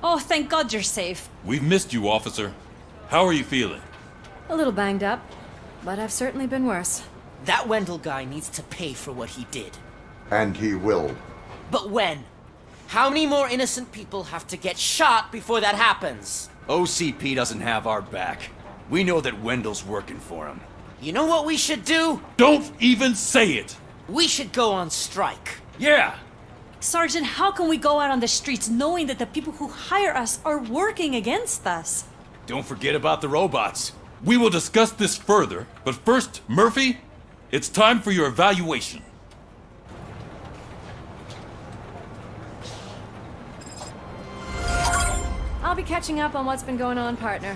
Oh, thank God you're safe. We've missed you, officer. How are you feeling? A little banged up, but I've certainly been worse. That Wendell guy needs to pay for what he did. And he will. But when? How many more innocent people have to get shot before that happens? OCP doesn't have our back. We know that Wendell's working for him. You know what we should do? Don't even say it! We should go on strike. Yeah! Sergeant, how can we go out on the streets knowing that the people who hire us are working against us? Don't forget about the robots. We will discuss this further, but first, Murphy, it's time for your evaluation. I'll be catching up on what's been going on, partner.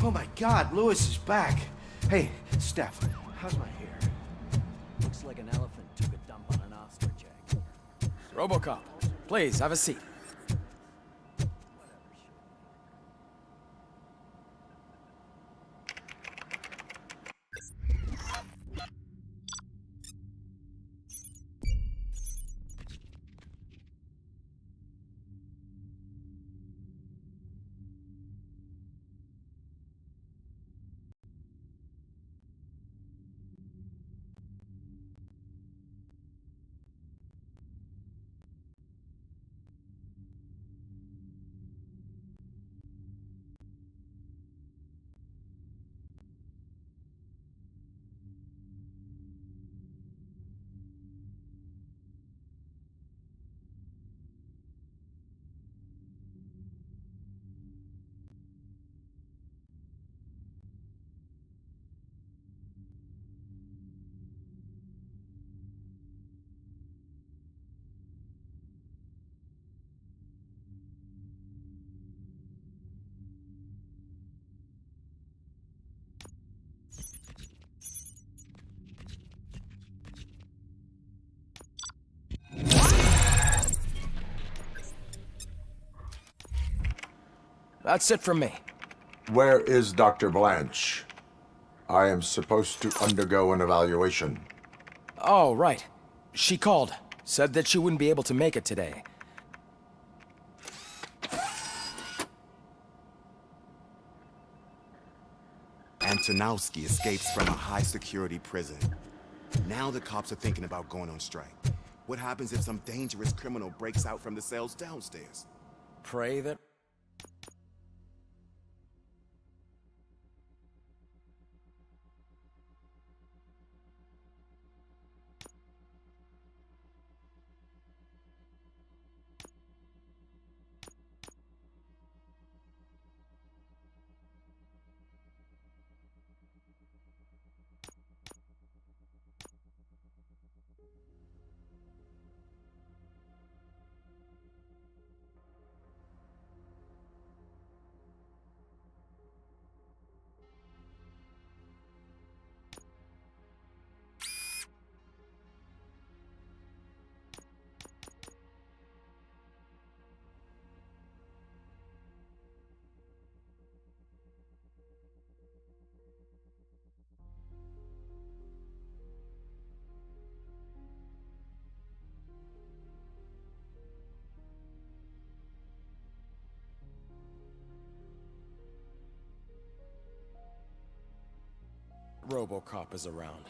Oh my God, Lewis is back. Hey, Steph, how's my hair? Looks like an elephant took a dump on an ostrich egg. RoboCop, please, have a seat. That's it from me. Where is Dr. Blanche? I am supposed to undergo an evaluation. Oh, right. She called. Said that she wouldn't be able to make it today. Antonowski escapes from a high-security prison. Now the cops are thinking about going on strike. What happens if some dangerous criminal breaks out from the cells downstairs? Pray that... RoboCop is around.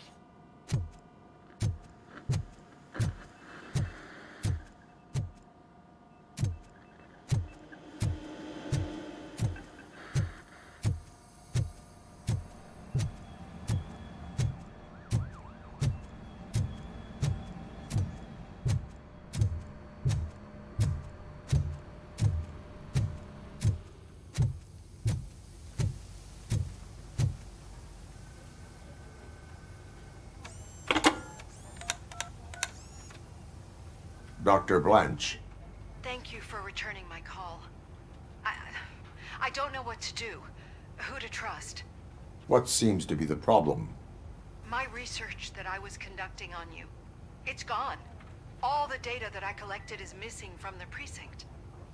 Dr. Blanche. Thank you for returning my call. I don't know what to do, who to trust. What seems to be the problem? My research that I was conducting on you, it's gone. All the data that I collected is missing from the precinct.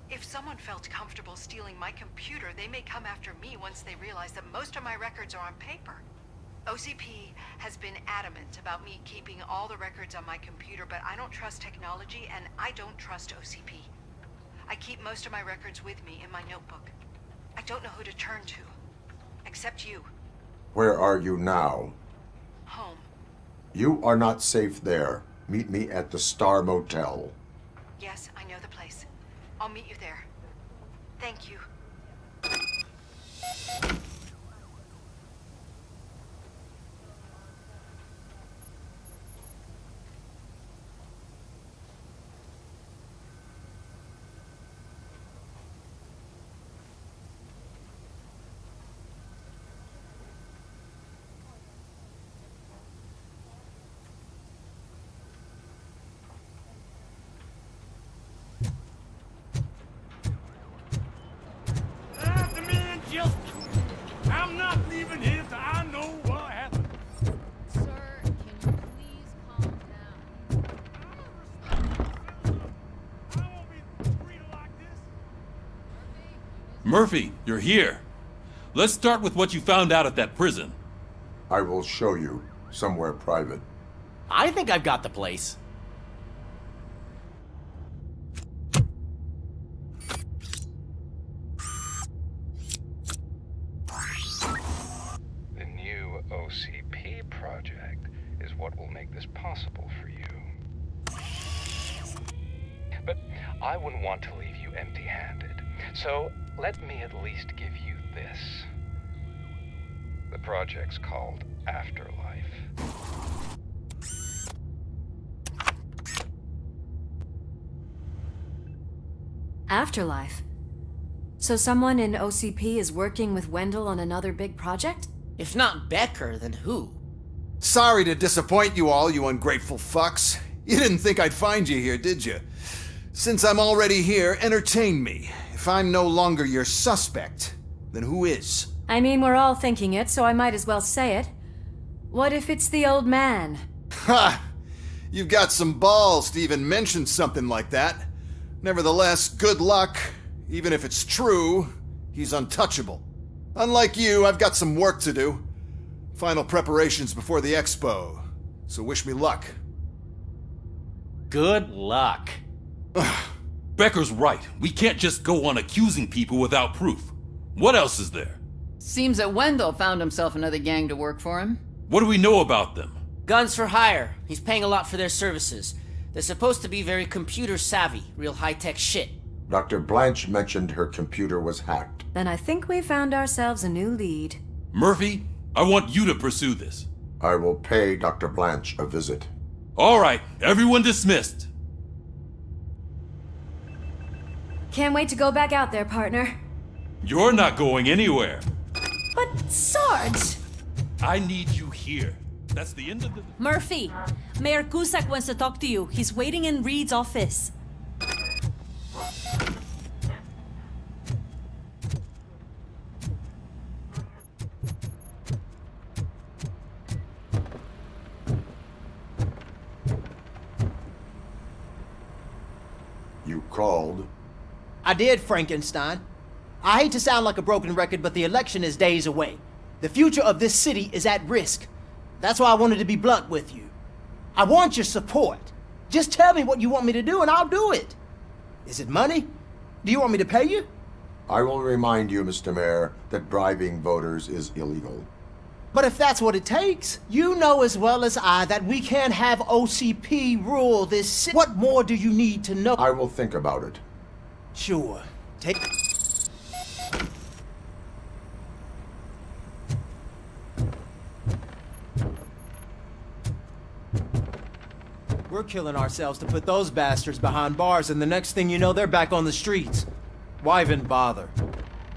If someone felt comfortable stealing my computer, they may come after me once they realize that most of my records are on paper. OCP has been adamant about me keeping all the records on my computer, but I don't trust technology and I don't trust OCP. I keep most of my records with me in my notebook. I don't know who to turn to, except you. Where are you now? Home. You are not safe there. Meet me at the Star Motel. Yes, I know the place. I'll meet you there. Thank you. I'm not leaving here till I know what happened. Sir, can you please calm down? I won't be treated like this. Murphy, you're here. Let's start with what you found out at that prison. I will show you somewhere private. I think I've got the place. The new OCP project is what will make this possible for you. But I wouldn't want to leave you empty-handed, so let me at least give you this. The project's called Afterlife. Afterlife? So someone in OCP is working with Wendell on another big project? If not Becker, then who? Sorry to disappoint you all, you ungrateful fucks. You didn't think I'd find you here, did you? Since I'm already here, entertain me. If I'm no longer your suspect, then who is? I mean, we're all thinking it, so I might as well say it. What if it's the old man? Ha! You've got some balls to even mention something like that. Nevertheless, good luck. Even if it's true, he's untouchable. Unlike you, I've got some work to do. Final preparations before the expo. So wish me luck. Good luck. Becker's right. We can't just go on accusing people without proof. What else is there? Seems that Wendell found himself another gang to work for him. What do we know about them? Guns for hire. He's paying a lot for their services. They're supposed to be very computer savvy, real high-tech shit. Dr. Blanche mentioned her computer was hacked. Then I think we found ourselves a new lead. Murphy, I want you to pursue this. I will pay Dr. Blanche a visit. All right, everyone dismissed. Can't wait to go back out there, partner. You're not going anywhere. But Sarge! I need you here. That's the end of the... Murphy, Mayor Cusack wants to talk to you. He's waiting in Reed's office. You called? I did, Frankenstein. I hate to sound like a broken record, but the election is days away. The future of this city is at risk. That's why I wanted to be blunt with you. I want your support. Just tell me what you want me to do and I'll do it. Is it money? Do you want me to pay you? I will remind you, Mr. Mayor, that bribing voters is illegal. But if that's what it takes, you know as well as I that we can't have OCP rule this city. What more do you need to know? I will think about it. Sure. Take... We're killing ourselves to put those bastards behind bars, and the next thing you know, they're back on the streets. Why even bother?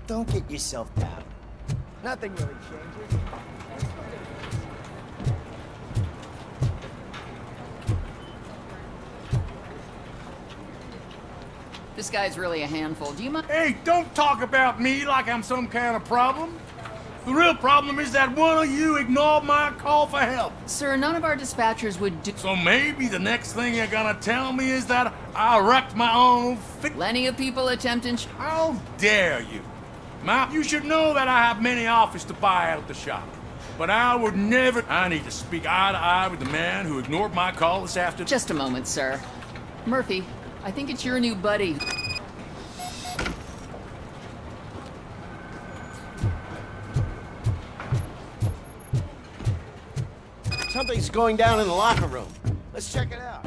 Don't get yourself down. Nothing really changes. This guy's really a handful. Do you mind? Hey, don't talk about me like I'm some kind of problem. The real problem is that one of you ignored my call for help. Sir, none of our dispatchers would do... So maybe the next thing you're gonna tell me is that I wrecked my own Plenty of people attempting... How dare you? You should know that I have many offers to buy out the shop. but I would never... I need to speak eye to eye with the man who ignored my call this afternoon. Just a moment, sir. Murphy, I think it's your new buddy. Something's going down in the locker room. Let's check it out.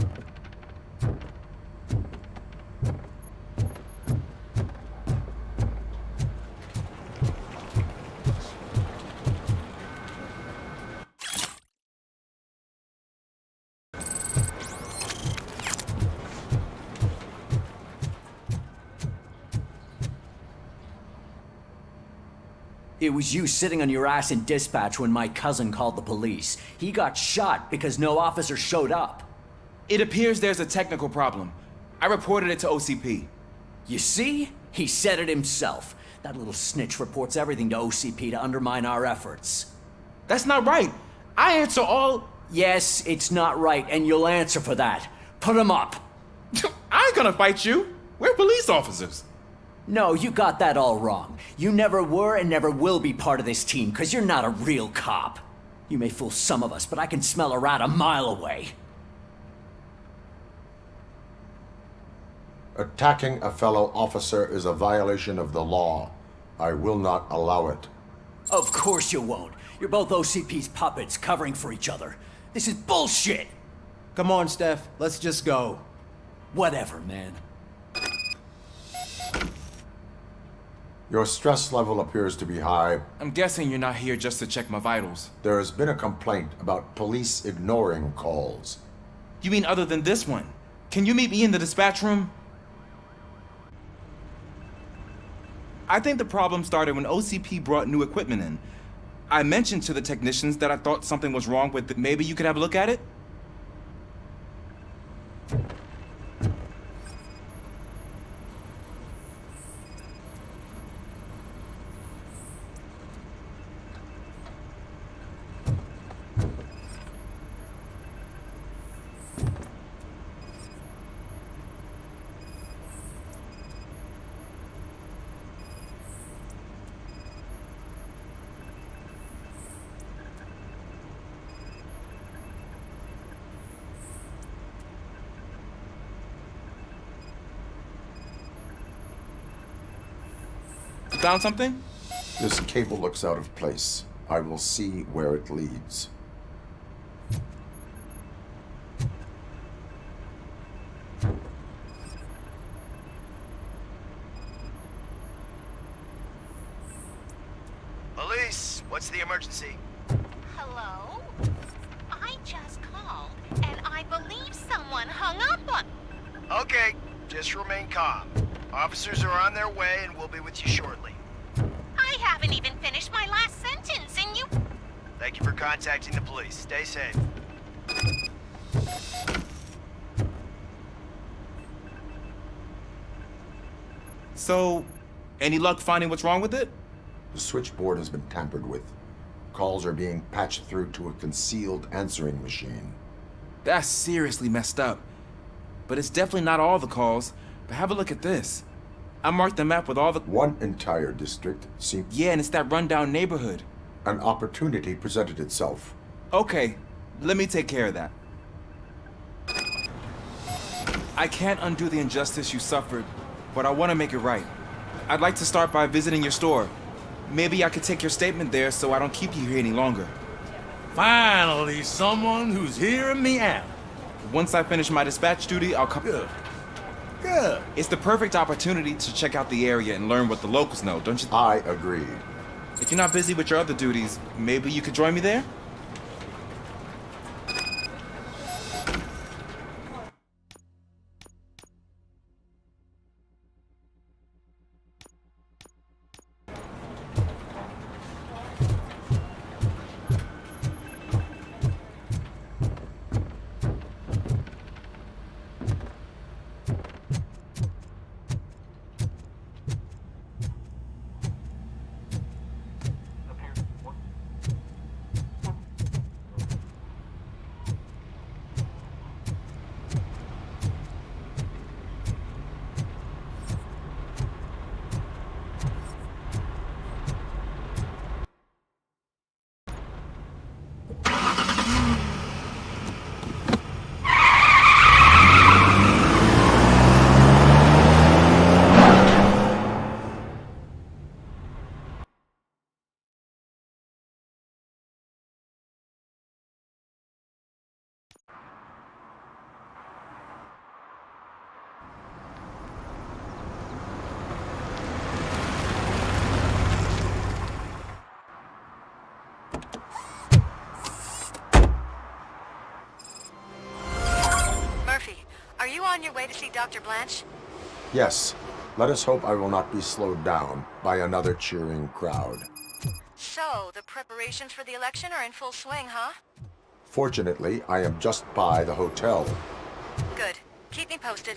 It was you sitting on your ass in dispatch when my cousin called the police. He got shot because no officer showed up. It appears there's a technical problem. I reported it to OCP. You see? He said it himself. That little snitch reports everything to OCP to undermine our efforts. That's not right. I answer all... Yes, it's not right, and you'll answer for that. Put him up. I ain't gonna fight you. We're police officers. No, you got that all wrong. You never were and never will be part of this team, because you're not a real cop. You may fool some of us, but I can smell a rat a mile away. Attacking a fellow officer is a violation of the law. I will not allow it. Of course you won't. You're both OCP's puppets covering for each other. This is bullshit! Come on, Steph. Let's just go. Whatever, man. Your stress level appears to be high. I'm guessing you're not here just to check my vitals. There has been a complaint about police ignoring calls. You mean other than this one? Can you meet me in the dispatch room? I think the problem started when OCP brought new equipment in. I mentioned to the technicians that I thought something was wrong with it. Maybe you could have a look at it? Found something? This cable looks out of place. I will see where it leads. Police, what's the emergency? Hello? I just called, and I believe someone hung up on... Okay, just remain calm. Officers are on their way and we'll be with you shortly. I haven't even finished my last sentence, and you... Thank you for contacting the police. Stay safe. So, any luck finding what's wrong with it? The switchboard has been tampered with. Calls are being patched through to a concealed answering machine. That's seriously messed up. But it's definitely not all the calls. But have a look at this. I marked the map with all the... One entire district seems... Yeah, and it's that rundown neighborhood. An opportunity presented itself. Okay, let me take care of that. I can't undo the injustice you suffered, but I want to make it right. I'd like to start by visiting your store. Maybe I could take your statement there so I don't keep you here any longer. Finally, someone who's hearing me out. Once I finish my dispatch duty, I'll come... Good. Good. It's the perfect opportunity to check out the area and learn what the locals know, don't you? I agree. If you're not busy with your other duties, maybe you could join me there? on your way to see Dr. Blanche? Yes. Let us hope I will not be slowed down by another cheering crowd. So, the preparations for the election are in full swing, huh? Fortunately, I am just by the hotel. Good. Keep me posted.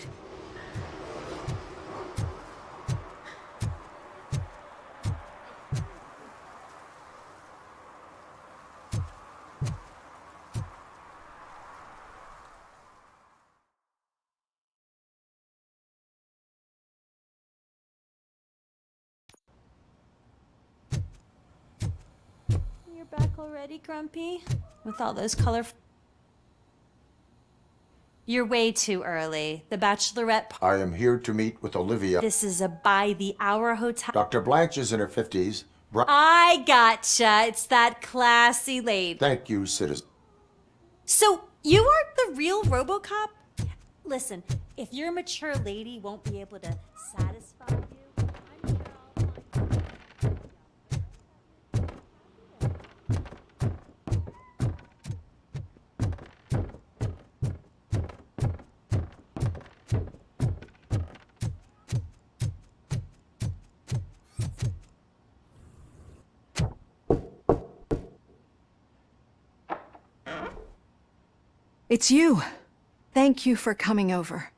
You're back already, Grumpy? With all those colorful... You're way too early. The bachelorette... I am here to meet with Olivia. This is a by-the-hour hotel... Dr. Blanche is in her 50s. I gotcha. It's that classy lady. Thank you, citizen. So, you are the real RoboCop? Listen, if your mature lady won't be able to satisfy you... It's you. Thank you for coming over.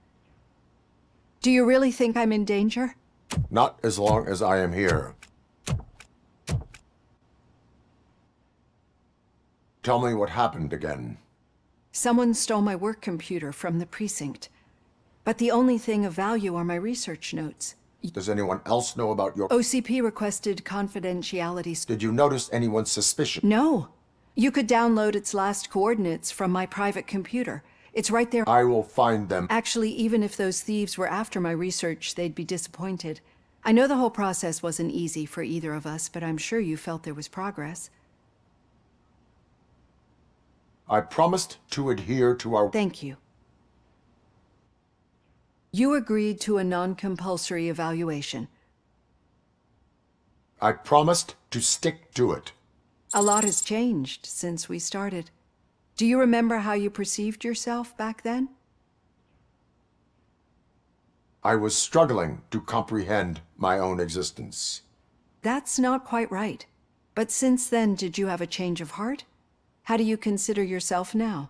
Do you really think I'm in danger? Not as long as I am here. Tell me what happened again. Someone stole my work computer from the precinct. But the only thing of value are my research notes. Does anyone else know about your... OCP requested confidentiality... Did you notice anyone suspicious? No. You could download its last coordinates from my private computer. It's right there. I will find them. Actually, even if those thieves were after my research, they'd be disappointed. I know the whole process wasn't easy for either of us, but I'm sure you felt there was progress. I promised to adhere to our... Thank you. You agreed to a non-compulsory evaluation. I promised to stick to it. A lot has changed since we started. Do you remember how you perceived yourself back then? I was struggling to comprehend my own existence. That's not quite right. But since then, did you have a change of heart? How do you consider yourself now?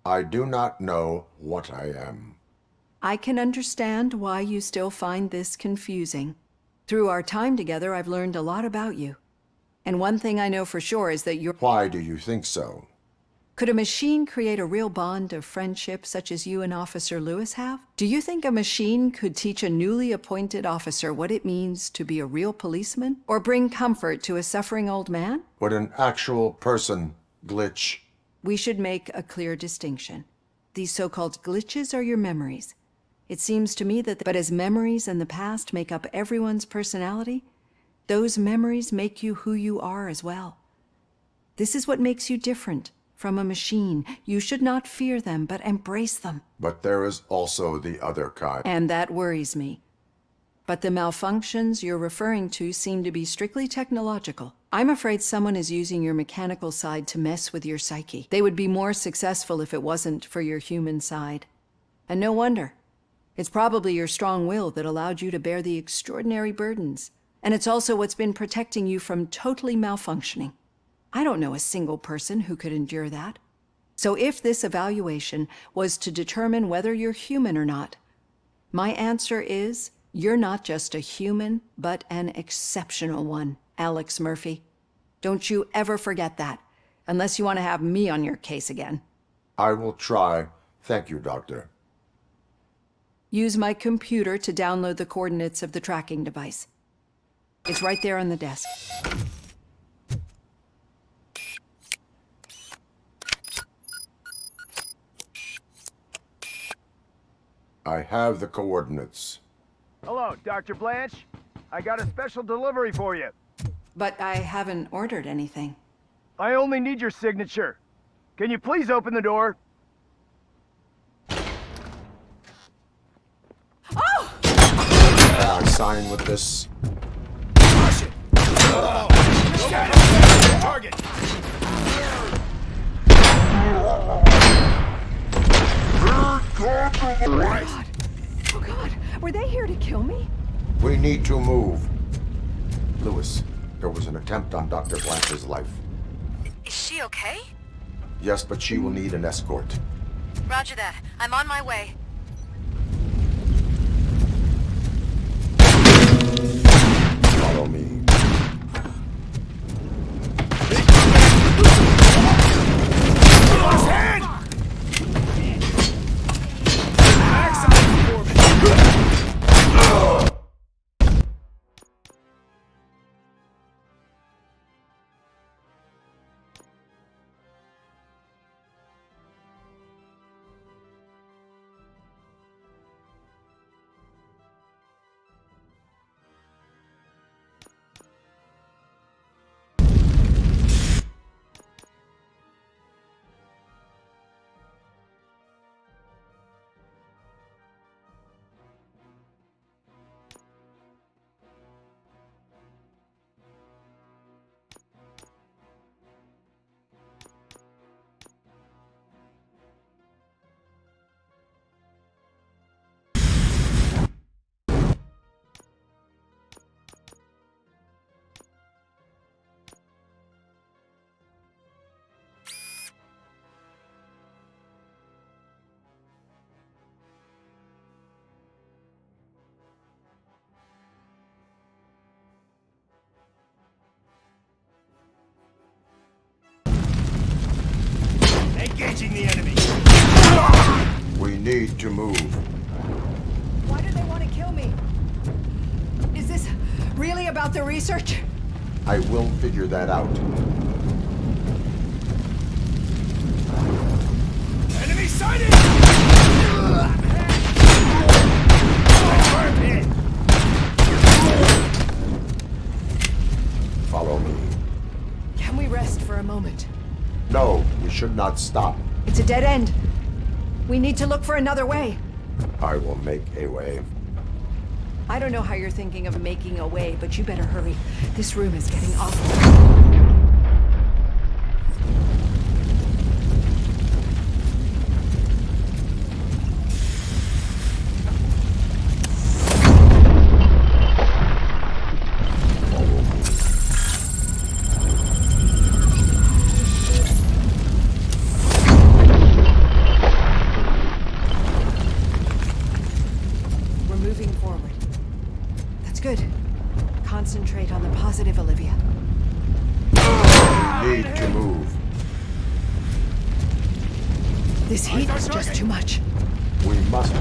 I do not know what I am. I can understand why you still find this confusing. Through our time together, I've learned a lot about you. And one thing I know for sure is that you're... Why do you think so? Could a machine create a real bond of friendship such as you and Officer Lewis have? Do you think a machine could teach a newly appointed officer what it means to be a real policeman? Or bring comfort to a suffering old man? Would an actual person glitch? We should make a clear distinction. These so-called glitches are your memories. It seems to me that, but as memories in the past make up everyone's personality, those memories make you who you are as well. This is what makes you different from a machine. You should not fear them, but embrace them. But there is also the other kind. And that worries me. But the malfunctions you're referring to seem to be strictly technological. I'm afraid someone is using your mechanical side to mess with your psyche. They would be more successful if it wasn't for your human side. And no wonder. It's probably your strong will that allowed you to bear the extraordinary burdens. And it's also what's been protecting you from totally malfunctioning. I don't know a single person who could endure that. So if this evaluation was to determine whether you're human or not, my answer is, you're not just a human, but an exceptional one, Alex Murphy. Don't you ever forget that, unless you want to have me on your case again. I will try. Thank you, Doctor. Use my computer to download the coordinates of the tracking device. It's right there on the desk. I have the coordinates. Hello, Dr. Blanche. I got a special delivery for you. But I haven't ordered anything. I only need your signature. Can you please open the door? Oh! I sign with this? Target! Oh God, were they here to kill me? We need to move. Lewis, there was an attempt on Dr. Blanchard's life. Is she okay? Yes, but she will need an escort. Roger that. I'm on my way. Follow me. Engaging the enemy. We need to move. Why do they want to kill me? Is this really about the research? I will figure that out. Enemy sighted! Follow me. Can we rest for a moment? No, we should not stop. It's a dead end. We need to look for another way. I will make a way. I don't know how you're thinking of making a way, but you better hurry. This room is getting awful. Good. Concentrate on the positive, Olivia. We need to move. This heat is just too much. We must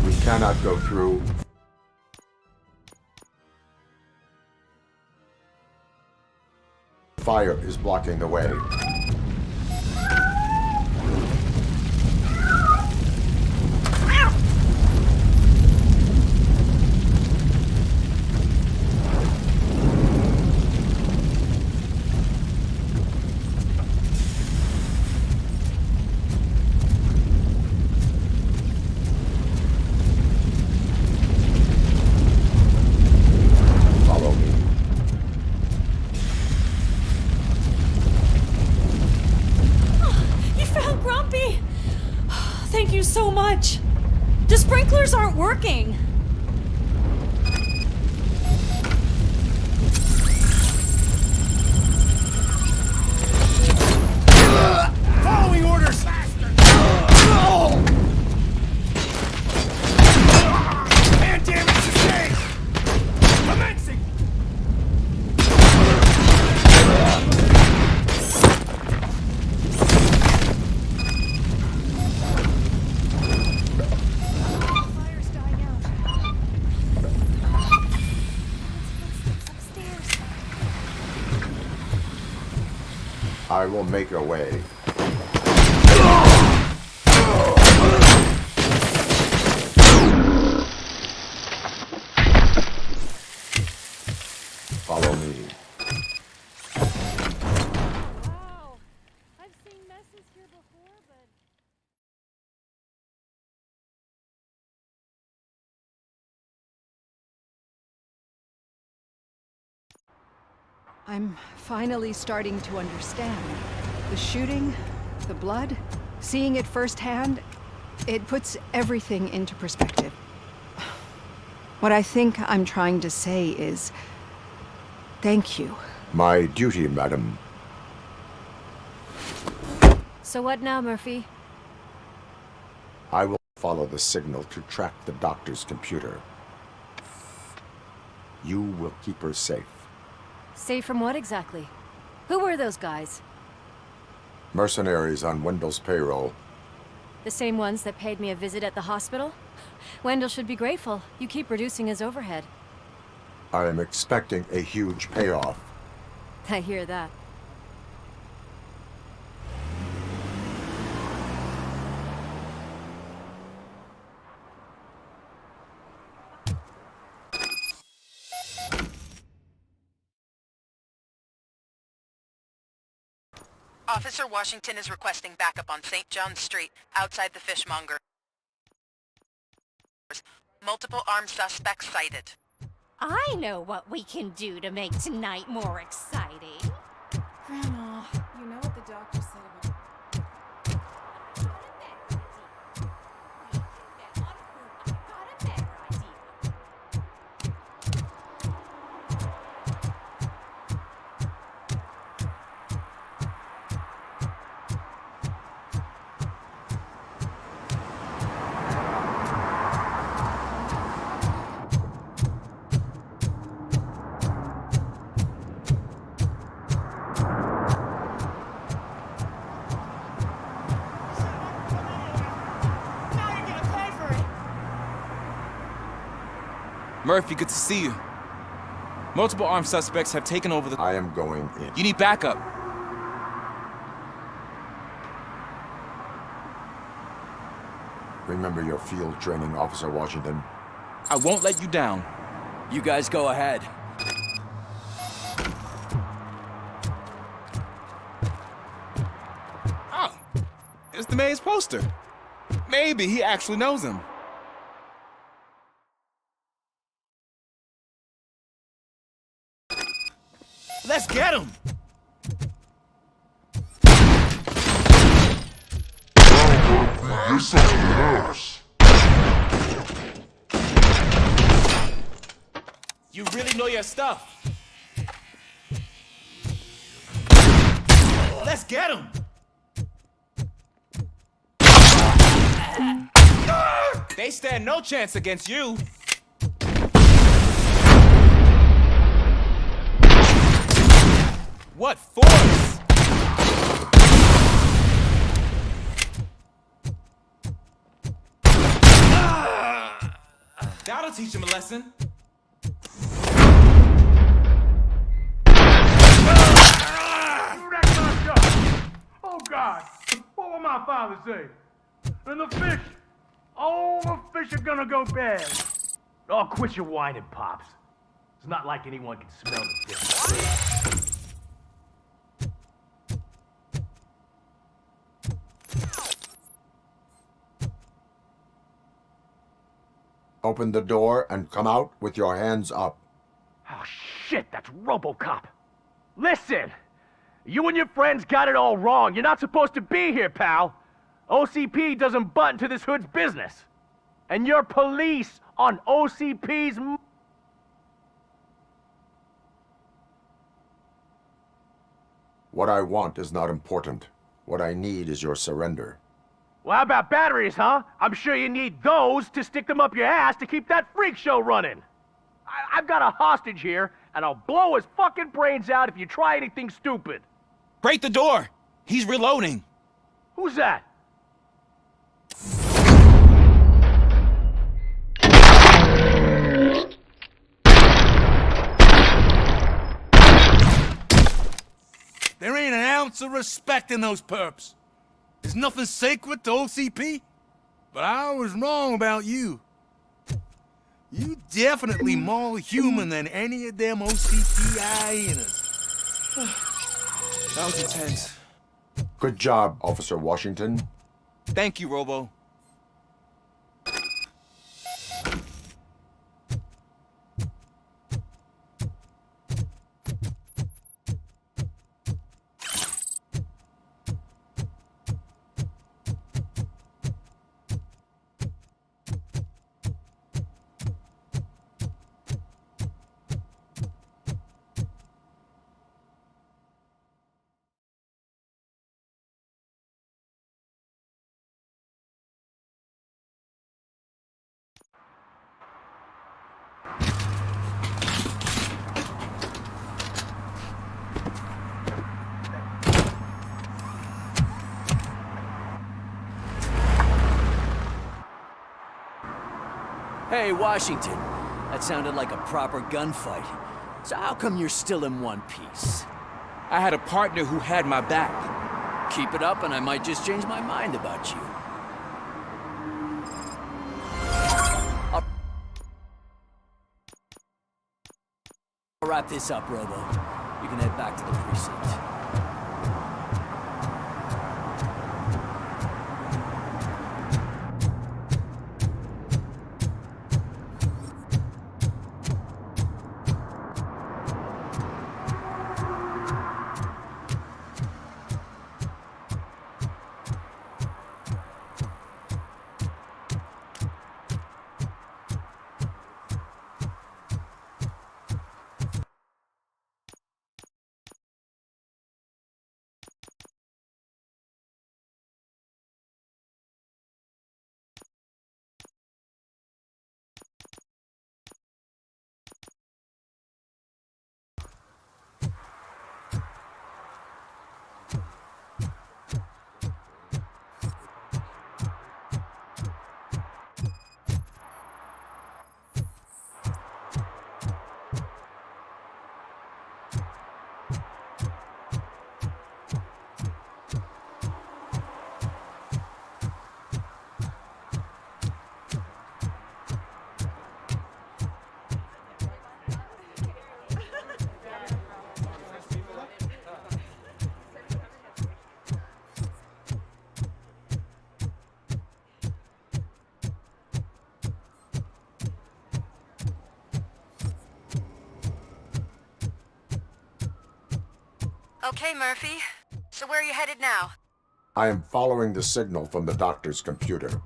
We cannot go through. Fire is blocking the way. Follow me. Grumpy! Thank you so much. The sprinklers aren't working. Following orders! And damage sustained! Commencing! I will make a way. I'm finally starting to understand. The shooting, the blood, seeing it firsthand, it puts everything into perspective. What I think I'm trying to say is, thank you. My duty, madam. So what now, Murphy? I will follow the signal to track the doctor's computer. You will keep her safe. Safe from what exactly? Who were those guys? Mercenaries on Wendell's payroll. The same ones that paid me a visit at the hospital? Wendell should be grateful. You keep reducing his overhead. I am expecting a huge payoff. I hear that. Officer Washington is requesting backup on St. John's Street, outside the fishmonger. Multiple armed suspects sighted. I know what we can do to make tonight more exciting. Grandma, you know what the doctor said about... Murphy, good to see you. Multiple armed suspects have taken over the... I am going in. You need backup. Remember your field training, Officer Washington. I won't let you down. You guys go ahead. Oh, it's the mayor's poster. Maybe he actually knows him. Let's get him! You're something else. You really know your stuff. Let's get him! They stand no chance against you. What force? That'll teach him a lesson. Oh, God! What will my father say? And the fish! All the fish are gonna go bad! Oh, quit your whining, Pops. It's not like anyone can smell the fish. Open the door and come out with your hands up. Oh, shit, that's RoboCop. Listen! You and your friends got it all wrong. You're not supposed to be here, pal. OCP doesn't butt into this hood's business. And you're police on OCP's... What I want is not important. What I need is your surrender. Well, how about batteries, huh? I'm sure you need those to stick them up your ass to keep that freak show running. I've got a hostage here, and I'll blow his fucking brains out if you try anything stupid. Break the door! He's reloading. Who's that? There ain't an ounce of respect in those perps. There's nothing sacred to OCP. But I was wrong about you. You definitely more human than any of them OCP hyenas. That was intense. Good job, Officer Washington. Thank you, Robo. Hey, Washington. That sounded like a proper gunfight. So how come you're still in one piece? I had a partner who had my back. Keep it up and I might just change my mind about you. I'll wrap this up, Robo. You can head back to the precinct. Okay, Murphy. So where are you headed now? I am following the signal from the doctor's computer.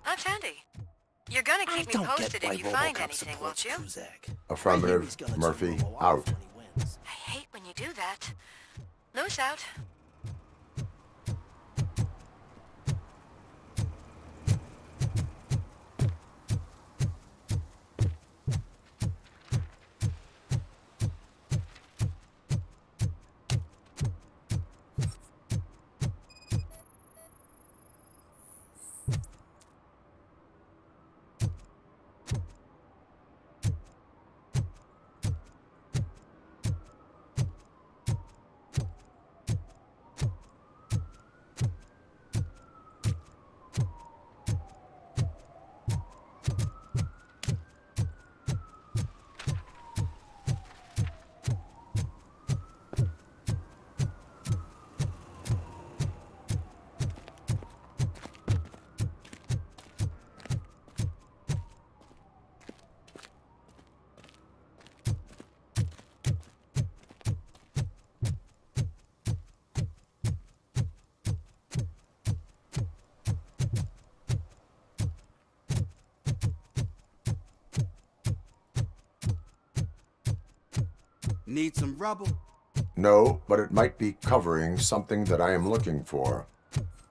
That's handy. You're gonna keep me posted if you find anything, won't you? Affirmative, Murphy, out. I hate when you do that. Loose out. Need some rubble? No, but it might be covering something that I am looking for.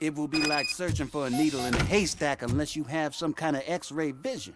It will be like searching for a needle in a haystack unless you have some kind of X-ray vision.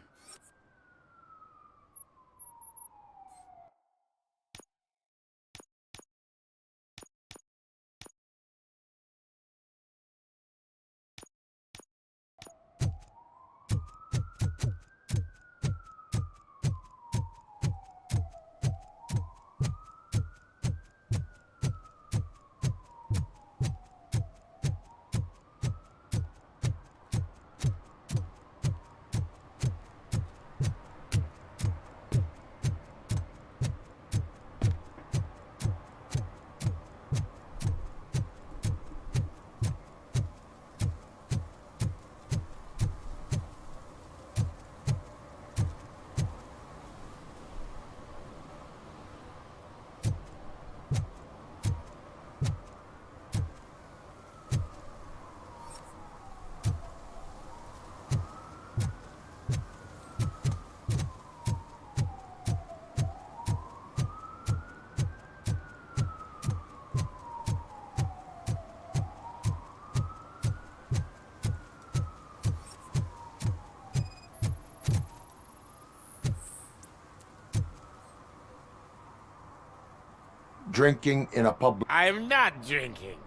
Drinking in a public... I'm not drinking.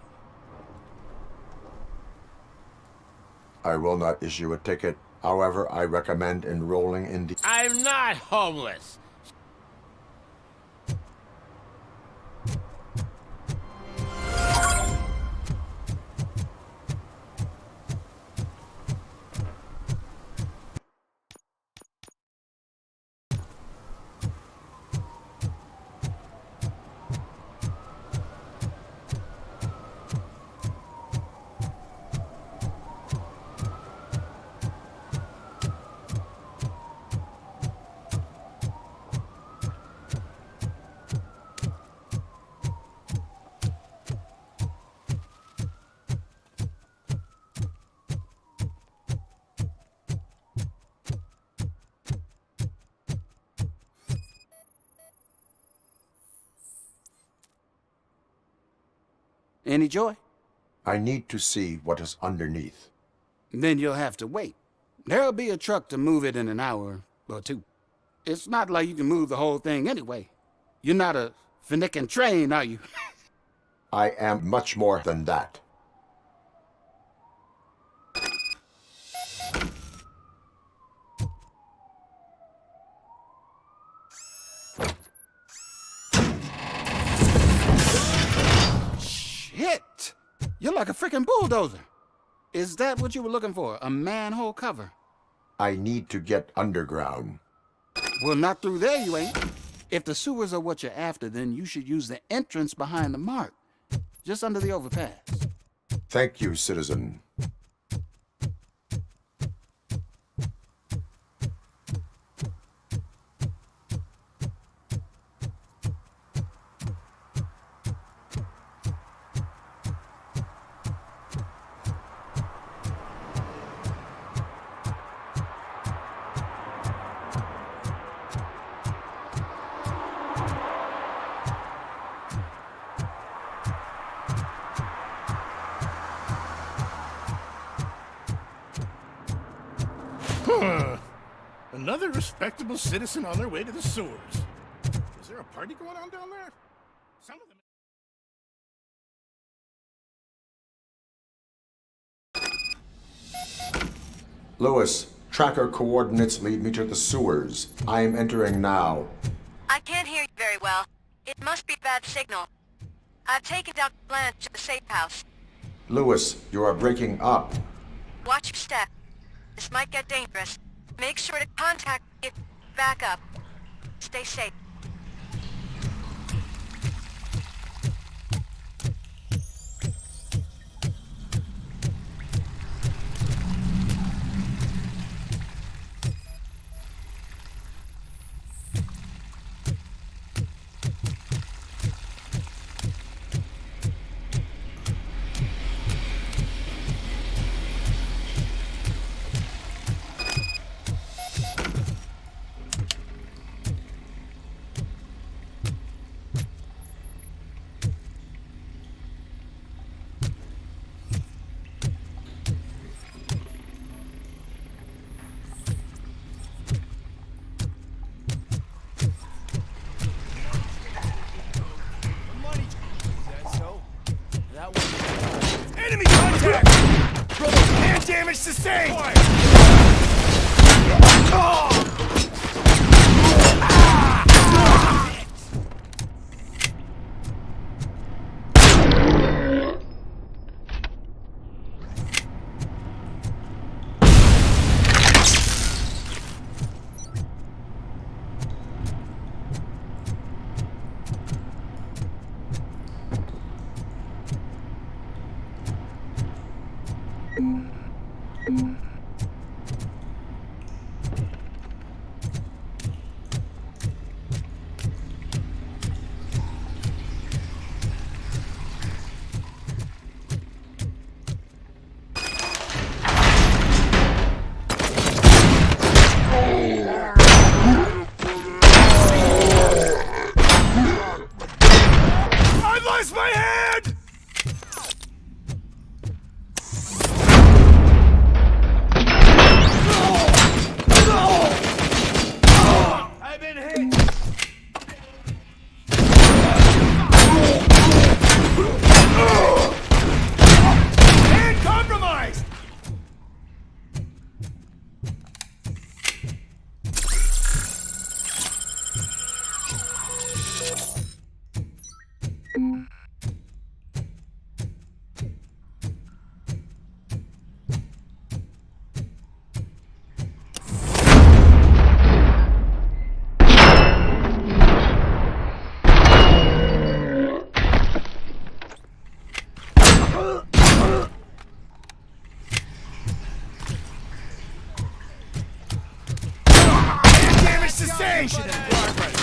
I will not issue a ticket However, I recommend enrolling in the... I'm not homeless. Any joy? I need to see what is underneath. Then you'll have to wait. There'll be a truck to move it in an hour or two. It's not like you can move the whole thing anyway. You're not a finicking train, are you? I am much more than that. Shit! You're like a freaking bulldozer. Is that what you were looking for? A manhole cover? I need to get underground. Well, not through there, you ain't. If the sewers are what you're after, then you should use the entrance behind the mark. Just under the overpass. Thank you, citizen. Another respectable citizen on their way to the sewers. Is there a party going on down there? Some of them... Lewis, tracker coordinates lead me to the sewers. I am entering now. I can't hear you very well. It must be bad signal. I've taken down Blanche to the safe house. Lewis, you are breaking up. Watch your step. This might get dangerous. Make sure to contact me if back up. Stay safe. Enemy contact! Hand damage sustained! Investigation in progress.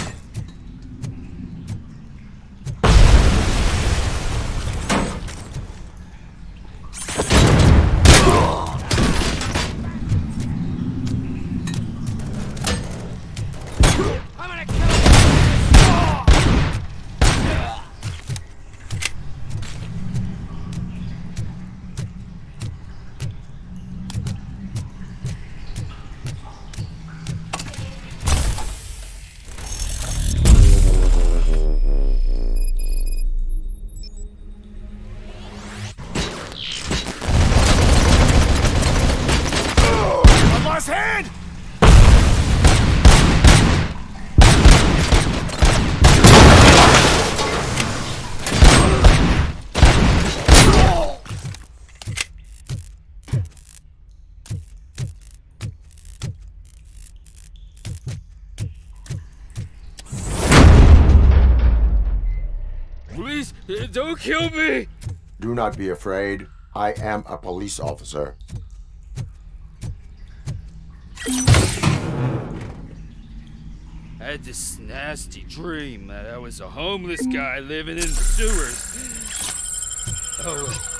One last hand! Please, don't kill me! Do not be afraid. I am a police officer. I had this nasty dream that I was a homeless guy living in sewers. Oh.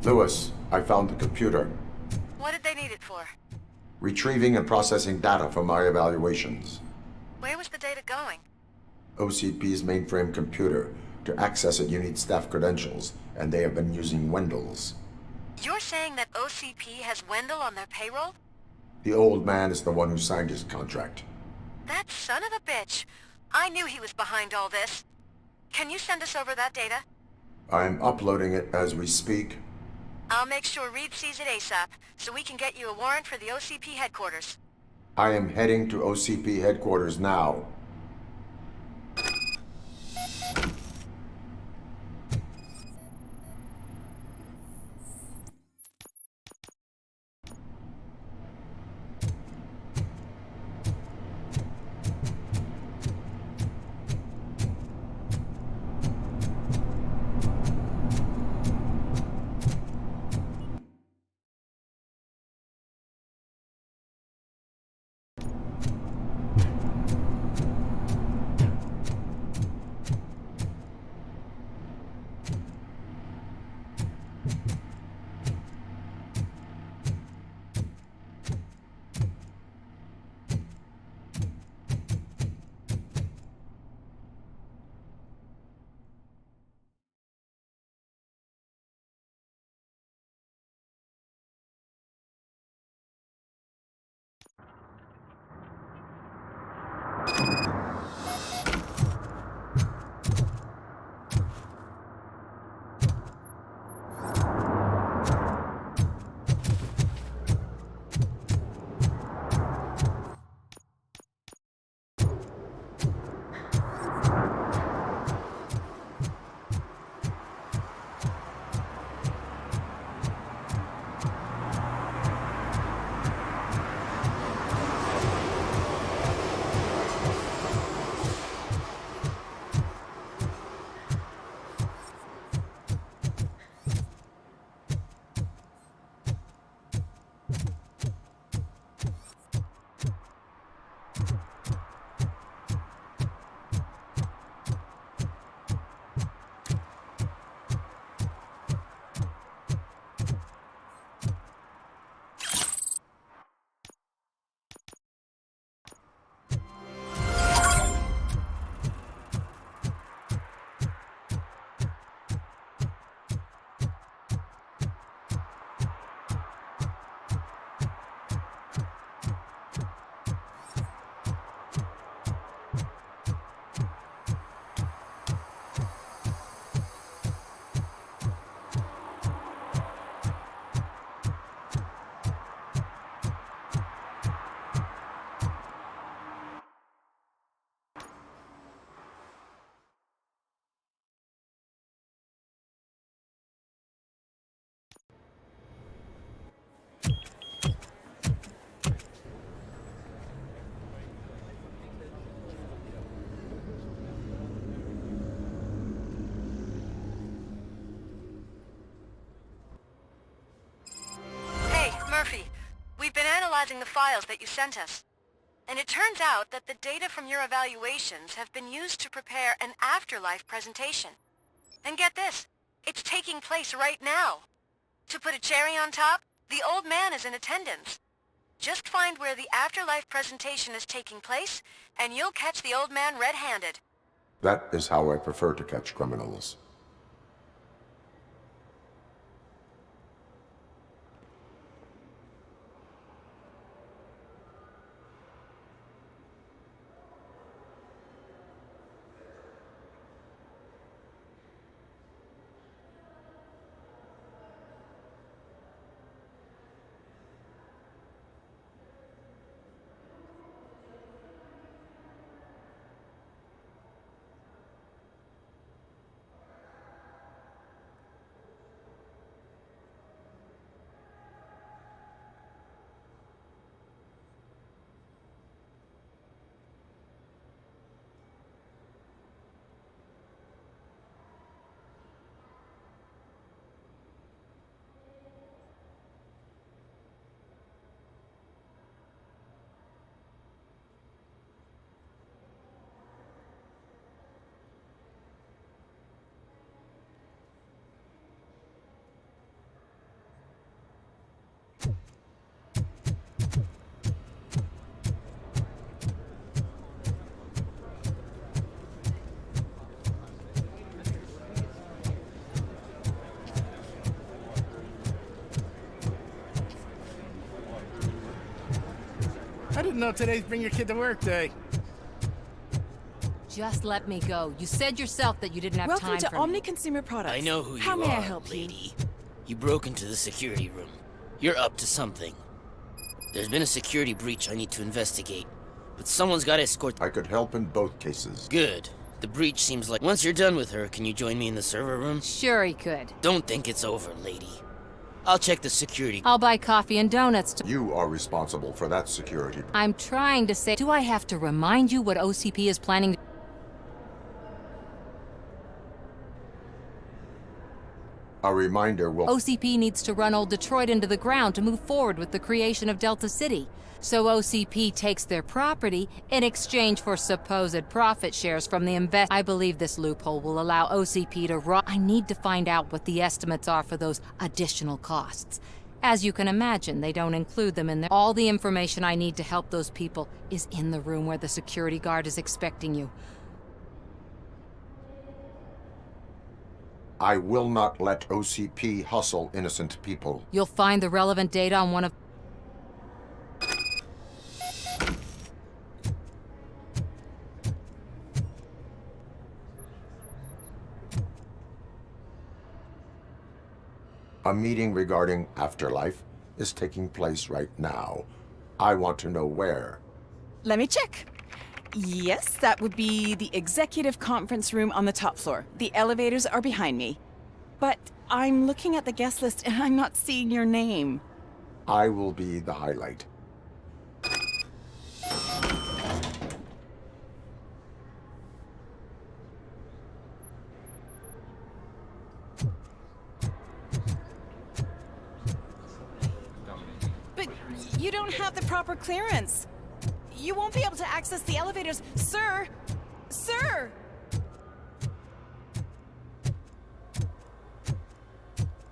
Lewis, I found the computer. What did they need it for? Retrieving and processing data from our evaluations. Where was the data going? OCP's mainframe computer. To access it, you need staff credentials, and they have been using Wendell's. You're saying that OCP has Wendell on their payroll? The old man is the one who signed his contract. That son of a bitch. I knew he was behind all this. Can you send us over that data? I'm uploading it as we speak. I'll make sure Reed sees it ASAP, so we can get you a warrant for the OCP headquarters. I am heading to OCP headquarters now. the files that you sent us. And it turns out that the data from your evaluations have been used to prepare an afterlife presentation. And get this, it's taking place right now. To put a cherry on top, the old man is in attendance. Just find where the afterlife presentation is taking place, and you'll catch the old man red-handed. That is how I prefer to catch criminals. I didn't know today's Bring Your Kid to Work Day. Just let me go. You said yourself that you didn't have Welcome time to for Omni me. Consumer Products. I know who How you may are, I help lady. You broke into the security room. You're up to something. There's been a security breach I need to investigate, but someone's got to escort. I could help in both cases. Good. The breach seems like... Once you're done with her, can you join me in the server room? Sure he could. Don't think it's over, lady. I'll check the security. I'll buy coffee and donuts to... You are responsible for that security. I'm trying to say... Do I have to remind you what OCP is planning to... A reminder will... OCP needs to run old Detroit into the ground to move forward with the creation of Delta City. So OCP takes their property in exchange for supposed profit shares from the invest. I believe this loophole will allow OCP to run. I need to find out what the estimates are for those additional costs. As you can imagine, they don't include them in there. All the information I need to help those people is in the room where the security guard is expecting you. I will not let OCP hustle innocent people. You'll find the relevant data on one of... A meeting regarding afterlife is taking place right now. I want to know where. Let me check. Yes, that would be the executive conference room on the top floor. The elevators are behind me. But I'm looking at the guest list and I'm not seeing your name. I will be the highlight. But you don't have the proper clearance. You won't be able to access the elevators. Sir! Sir!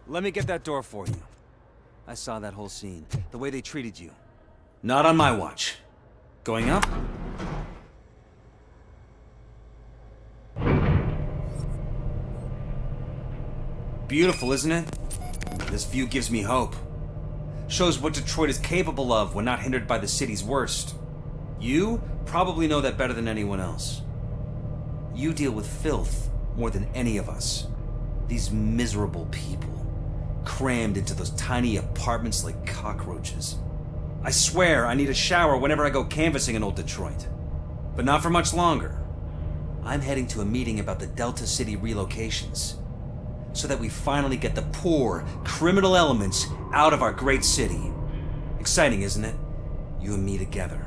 Let me get that door for you. I saw that whole scene. The way they treated you. Not on my watch. Going up? Beautiful, isn't it? This view gives me hope. Shows what Detroit is capable of when not hindered by the city's worst. You probably know that better than anyone else. You deal with filth more than any of us. These miserable people, crammed into those tiny apartments like cockroaches. I swear I need a shower whenever I go canvassing in old Detroit. But not for much longer. I'm heading to a meeting about the Delta City relocations, so that we finally get the poor, criminal elements out of our great city. Exciting, isn't it? You and me together.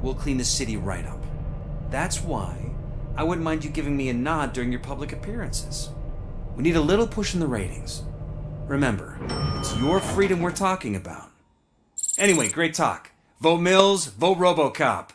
We'll clean the city right up. That's why I wouldn't mind you giving me a nod during your public appearances. We need a little push in the ratings. Remember, it's your freedom we're talking about. Anyway, great talk. Vote Mills, vote RoboCop.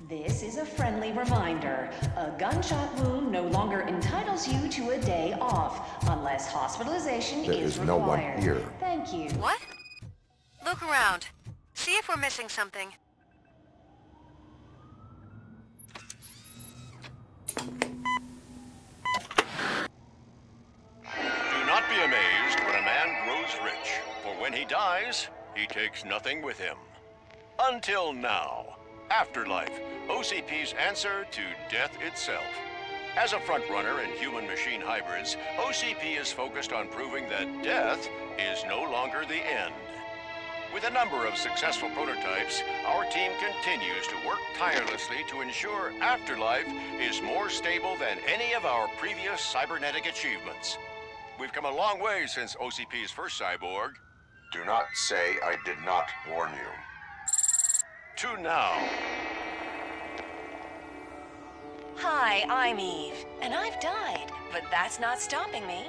This is a friendly reminder. A gunshot wound no longer entitles you to a day off, unless hospitalization There is is required. no one here. Thank you. What? Look around. See if we're missing something. Do not be amazed when a man grows rich, for when he dies, he takes nothing with him. Until now. Afterlife, OCP's answer to death itself. As a frontrunner in human-machine hybrids, OCP is focused on proving that death is no longer the end. With a number of successful prototypes, our team continues to work tirelessly to ensure Afterlife is more stable than any of our previous cybernetic achievements. We've come a long way since OCP's first cyborg. Do not say I did not warn you. To now. Hi, I'm Eve, and I've died, but that's not stopping me.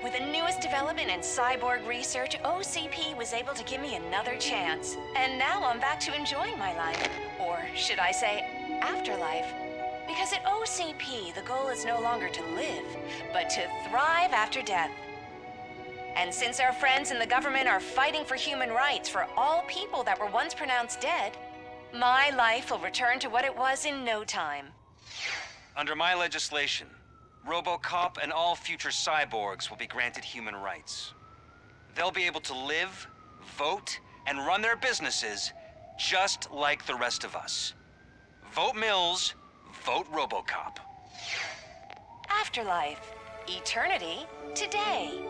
With the newest development in cyborg research, OCP was able to give me another chance. And now I'm back to enjoying my life. Or should I say, afterlife? Because at OCP, the goal is no longer to live, but to thrive after death. And since our friends in the government are fighting for human rights for all people that were once pronounced dead, my life will return to what it was in no time. Under my legislation, RoboCop and all future cyborgs will be granted human rights. They'll be able to live, vote, and run their businesses just like the rest of us. Vote Mills, vote RoboCop. Afterlife. Eternity. Today.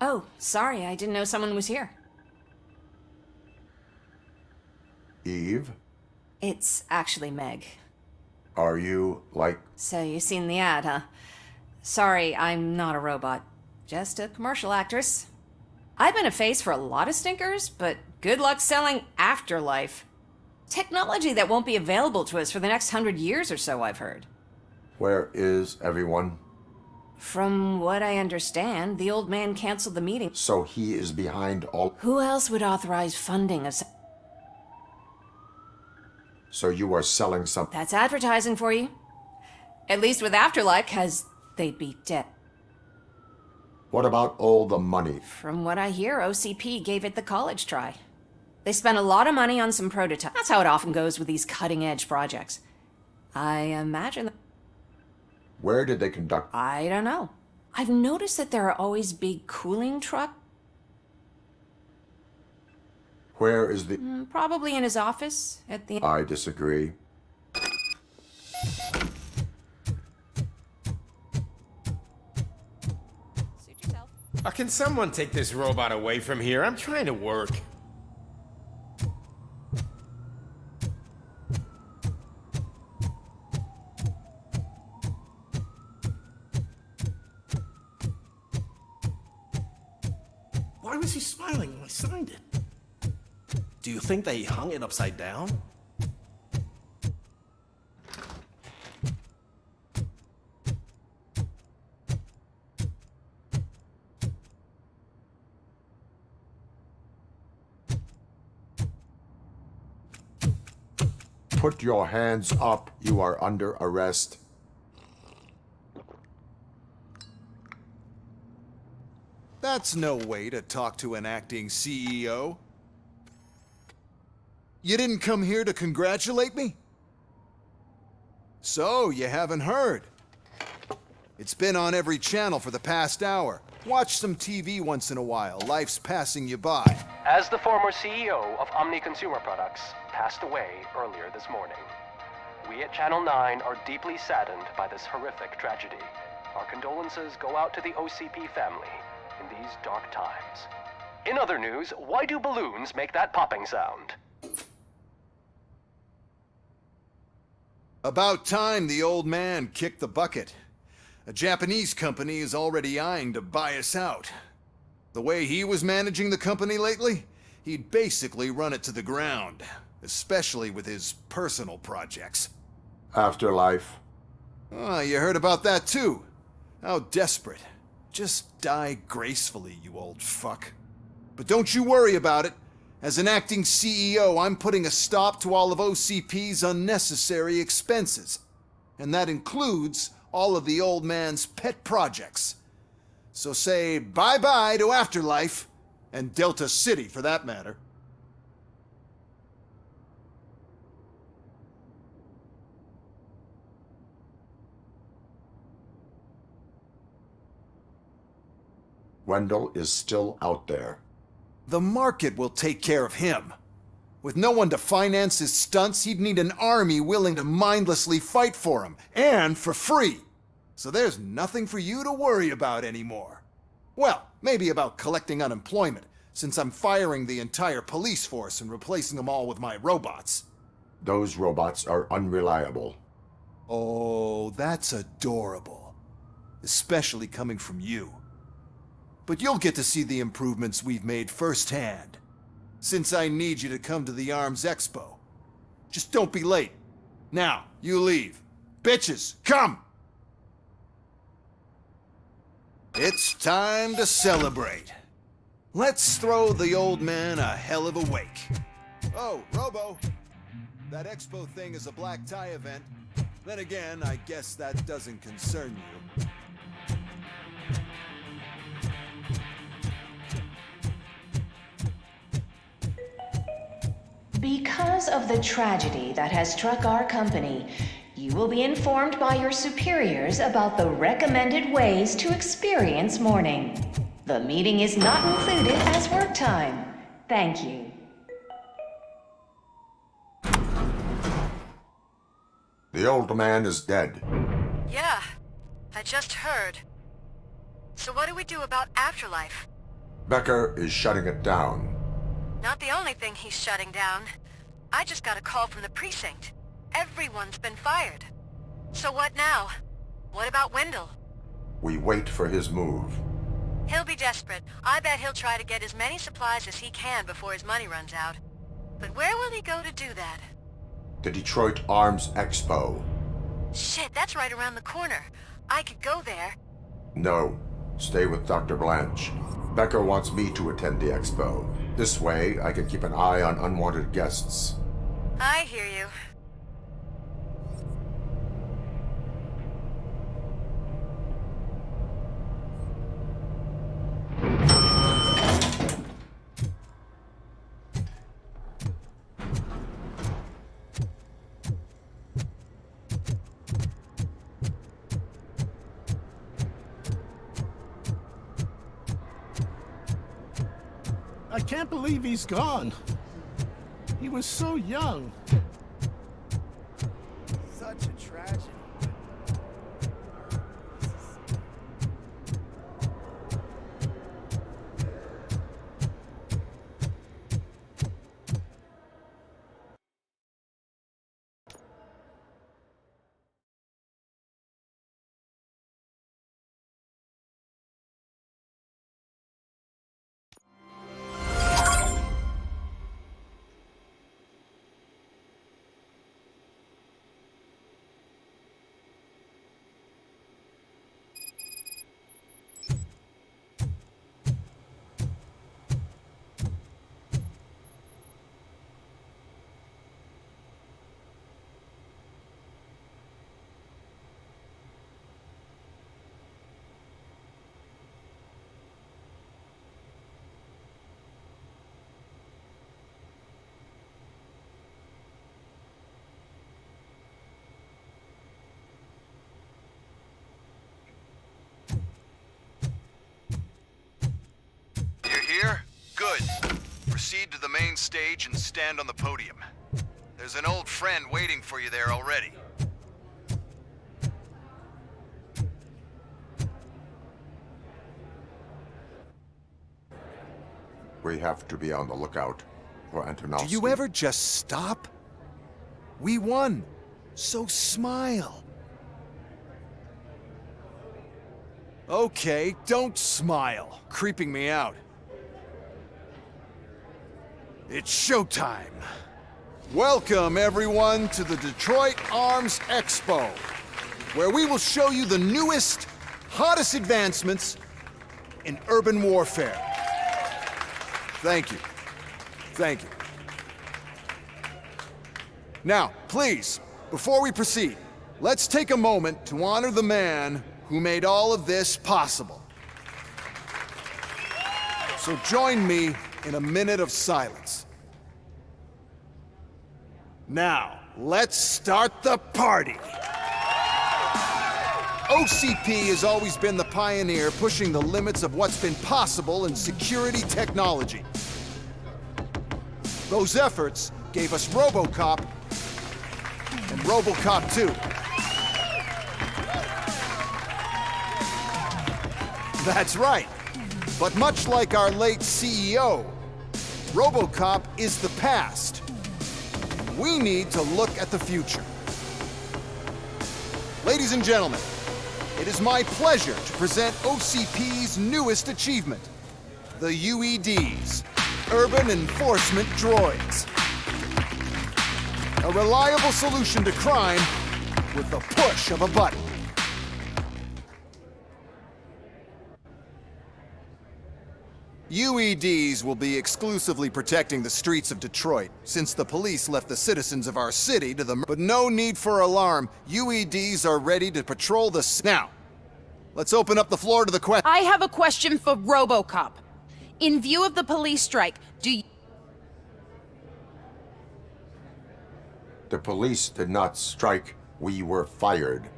Oh, sorry, I didn't know someone was here. Eve, It's actually Meg. are you, like... So you seen the ad, huh? Sorry, I'm not a robot. Just a commercial actress. I've been a face for a lot of stinkers, but good luck selling Afterlife. Technology that won't be available to us for the next 100 years or so, I've heard. Where is everyone? From what I understand, the old man canceled the meeting. So he is behind all... Who else would authorize funding us? So you are selling something... That's advertising for you. At least with Afterlife, 'cause they'd be dead. What about all the money? From what I hear, OCP gave it the college try. They spent a lot of money on some prototypes. That's how it often goes with these cutting-edge projects. I imagine... Where did they conduct... I don't know. I've noticed that there are always big cooling trucks. Where is the... Probably in his office at the... I disagree. Can someone take this robot away from here? I'm trying to work. Why was he smiling when I signed it? Do you think they hung it upside down? Put your hands up. You are under arrest. That's no way to talk to an acting CEO. You didn't come here to congratulate me? So, you haven't heard. It's been on every channel for the past hour. Watch some TV once in a while. Life's passing you by. As the former CEO of Omni Consumer Products passed away earlier this morning, we at Channel 9 are deeply saddened by this horrific tragedy. Our condolences go out to the OCP family in these dark times. In other news, why do balloons make that popping sound? About time the old man kicked the bucket. A Japanese company is already eyeing to buy us out. The way he was managing the company lately, he'd basically run it to the ground. especially with his personal projects. Afterlife. Oh, you heard about that too. How desperate. Just die gracefully, you old fuck. But don't you worry about it. As an acting CEO, I'm putting a stop to all of OCP's unnecessary expenses. And that includes all of the old man's pet projects. So say bye-bye to Afterlife, and Delta City for that matter. Wendell is still out there. The market will take care of him. With no one to finance his stunts, he'd need an army willing to mindlessly fight for him, and for free. So there's nothing for you to worry about anymore. Well, maybe about collecting unemployment, since I'm firing the entire police force and replacing them all with my robots. Those robots are unreliable. Oh, that's adorable. Especially coming from you. But you'll get to see the improvements we've made firsthand. Since I need you to come to the Arms Expo. Just don't be late. Now, you leave. Bitches, come! It's time to celebrate. Let's throw the old man a hell of a wake. Oh, Robo. That expo thing is a black tie event. Then again, I guess that doesn't concern you. Because of the tragedy that has struck our company, you will be informed by your superiors about the recommended ways to experience mourning. The meeting is not included as work time. Thank you. The old man is dead. Yeah, I just heard. So what do we do about Afterlife? Becker is shutting it down. Not the only thing he's shutting down. I just got a call from the precinct. Everyone's been fired. So what now? What about Wendell? We wait for his move. He'll be desperate. I bet he'll try to get as many supplies as he can before his money runs out. But where will he go to do that? The Detroit Arms Expo. Shit, that's right around the corner. I could go there. No. Stay with Dr. Blanche. Becker wants me to attend the expo. This way, I can keep an eye on unwanted guests. I hear you. I can't believe he's gone. He was so young. Such a tragedy. Here? Good. Proceed to the main stage and stand on the podium. There's an old friend waiting for you there already. We have to be on the lookout for Antonovsky. Do you ever just stop? We won, so smile. Okay, don't smile. Creeping me out. It's showtime. Welcome, everyone, to the Detroit Arms Expo, where we will show you the newest, hottest advancements in urban warfare. Thank you. Thank you. Now, please, before we proceed, let's take a moment to honor the man who made all of this possible. So join me in a minute of silence. Now, let's start the party! OCP has always been the pioneer pushing the limits of what's been possible in security technology. Those efforts gave us RoboCop and RoboCop 2. That's right. But much like our late CEO, RoboCop is the past. We need to look at the future. Ladies and gentlemen, it is my pleasure to present OCP's newest achievement, the UEDs, Urban Enforcement Droids. A reliable solution to crime with the push of a button. UEDs will be exclusively protecting the streets of Detroit, since the police left the citizens of our city to the But no need for alarm. UEDs are ready to patrol the Now, let's open up the floor to the question. I have a question for RoboCop. In view of the police strike, do you... The police did not strike. We were fired.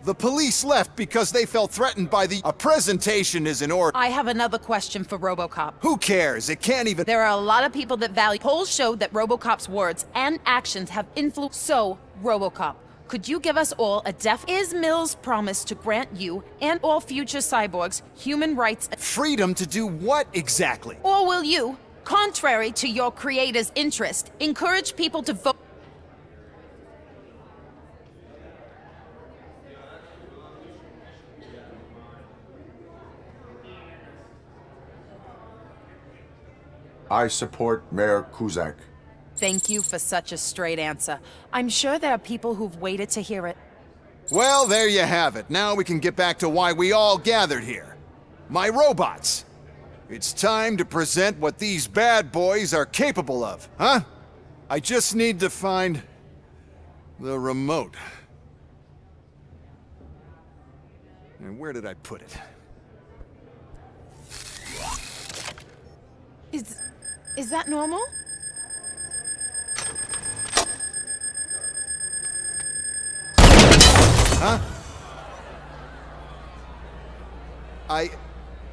The police left because they felt threatened by the... A presentation is in order. I have another question for RoboCop. Who cares? It can't even... There are a lot of people that value... Polls show that RoboCop's words and actions have influence. So, RoboCop, could you give us all a Is Mills' promise to grant you and all future cyborgs human rights... Freedom to do what exactly? Or will you, contrary to your creator's interest, encourage people to vote... I support Mayor Kuzak. Thank you for such a straight answer. I'm sure there are people who've waited to hear it. Well, there you have it. Now we can get back to why we all gathered here. My robots. It's time to present what these bad boys are capable of, huh? I just need to find the remote. And where did I put it? Is that normal? Huh?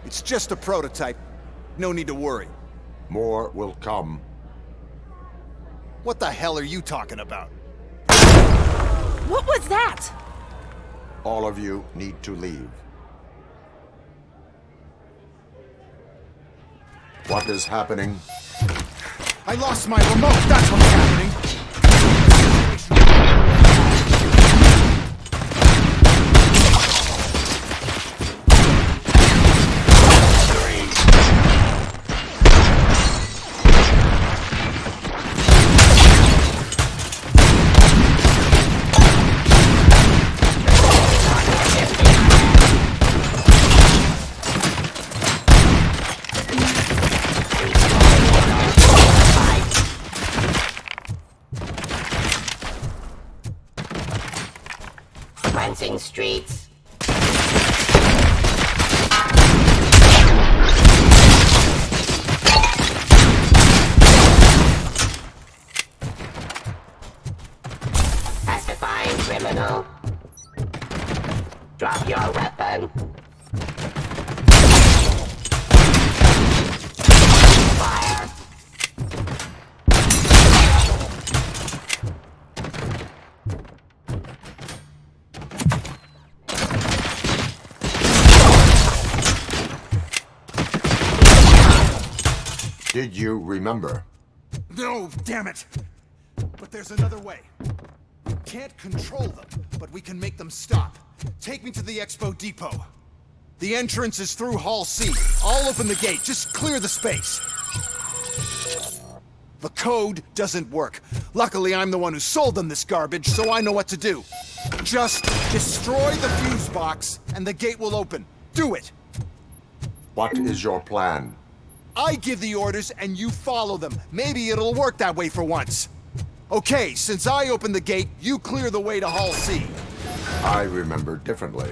It's just a prototype. No need to worry. More will come. What the hell are you talking about? What was that? All of you need to leave. What is happening? I lost my remote, that's what's happening! Cleansing streets. Pacifying criminal. Drop your weapon. Fire. Did you remember? No, damn it! But there's another way. We can't control them, but we can make them stop. Take me to the Expo Depot. The entrance is through Hall C. I'll open the gate. Just clear the space. The code doesn't work. Luckily, I'm the one who sold them this garbage, so I know what to do. Just destroy the fuse box, and the gate will open. Do it! What is your plan? I give the orders, and you follow them. Maybe it'll work that way for once. Okay, since I opened the gate, you clear the way to Hall C. I remember differently.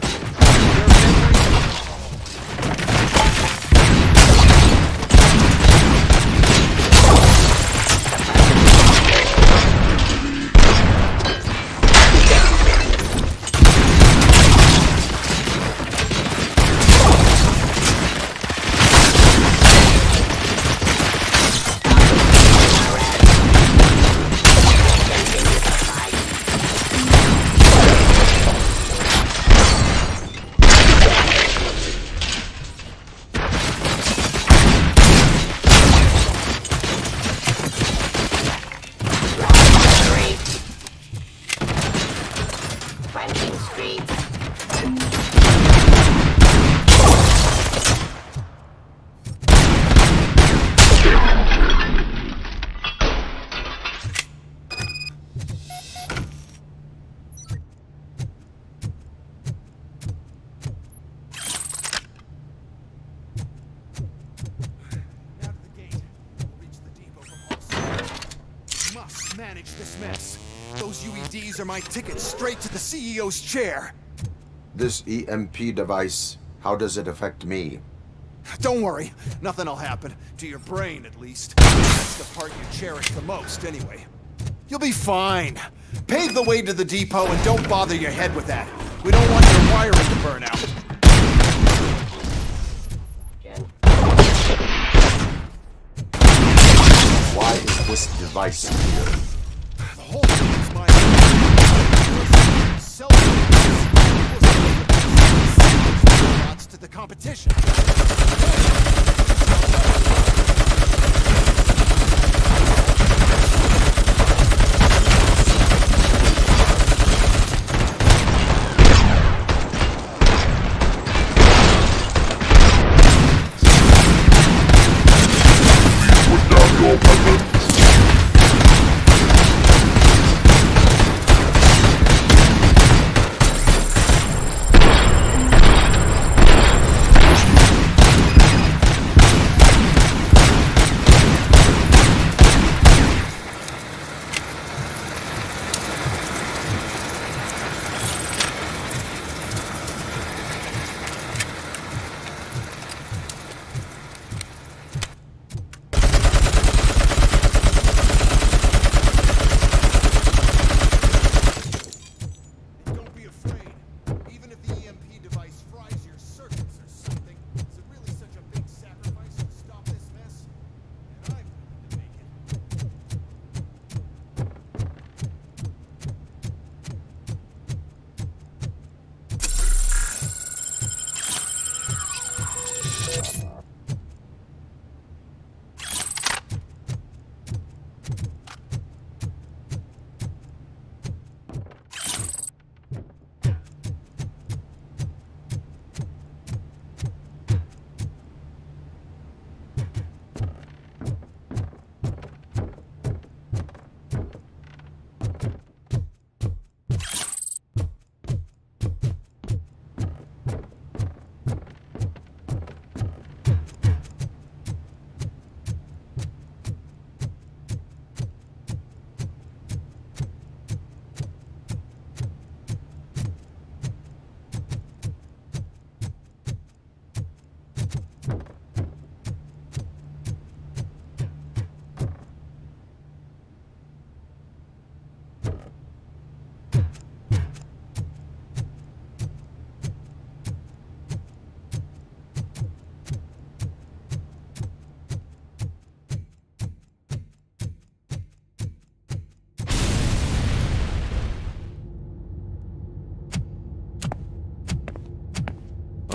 Manage this mess. Those UEDs are my ticket straight to the CEO's chair. This EMP device, how does it affect me? Don't worry, nothing'll happen. To your brain, at least. That's the part you cherish the most, anyway. You'll be fine. Pave the way to the depot and don't bother your head with that. We don't want your wiring to burn out. Why is this device here? The whole thing is my robots to the competition.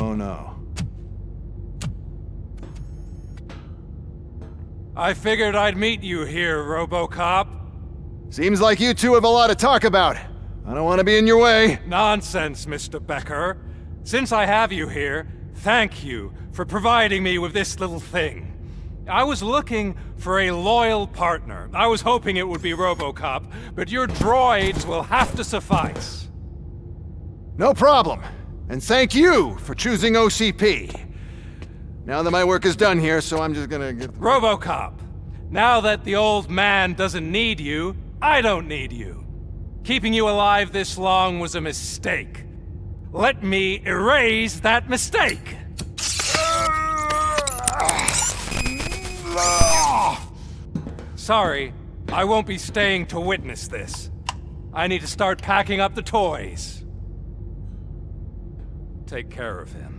Oh no. I figured I'd meet you here, RoboCop. Seems like you two have a lot to talk about. I don't want to be in your way. Nonsense, Mr. Becker. Since I have you here, thank you for providing me with this little thing. I was looking for a loyal partner. I was hoping it would be RoboCop, but your droids will have to suffice. No problem. And thank you for choosing OCP. Now that my work is done here, so I'm just gonna get... RoboCop, now that the old man doesn't need you, I don't need you. Keeping you alive this long was a mistake. Let me erase that mistake! Sorry, I won't be staying to witness this. I need to start packing up the toys. Take care of him.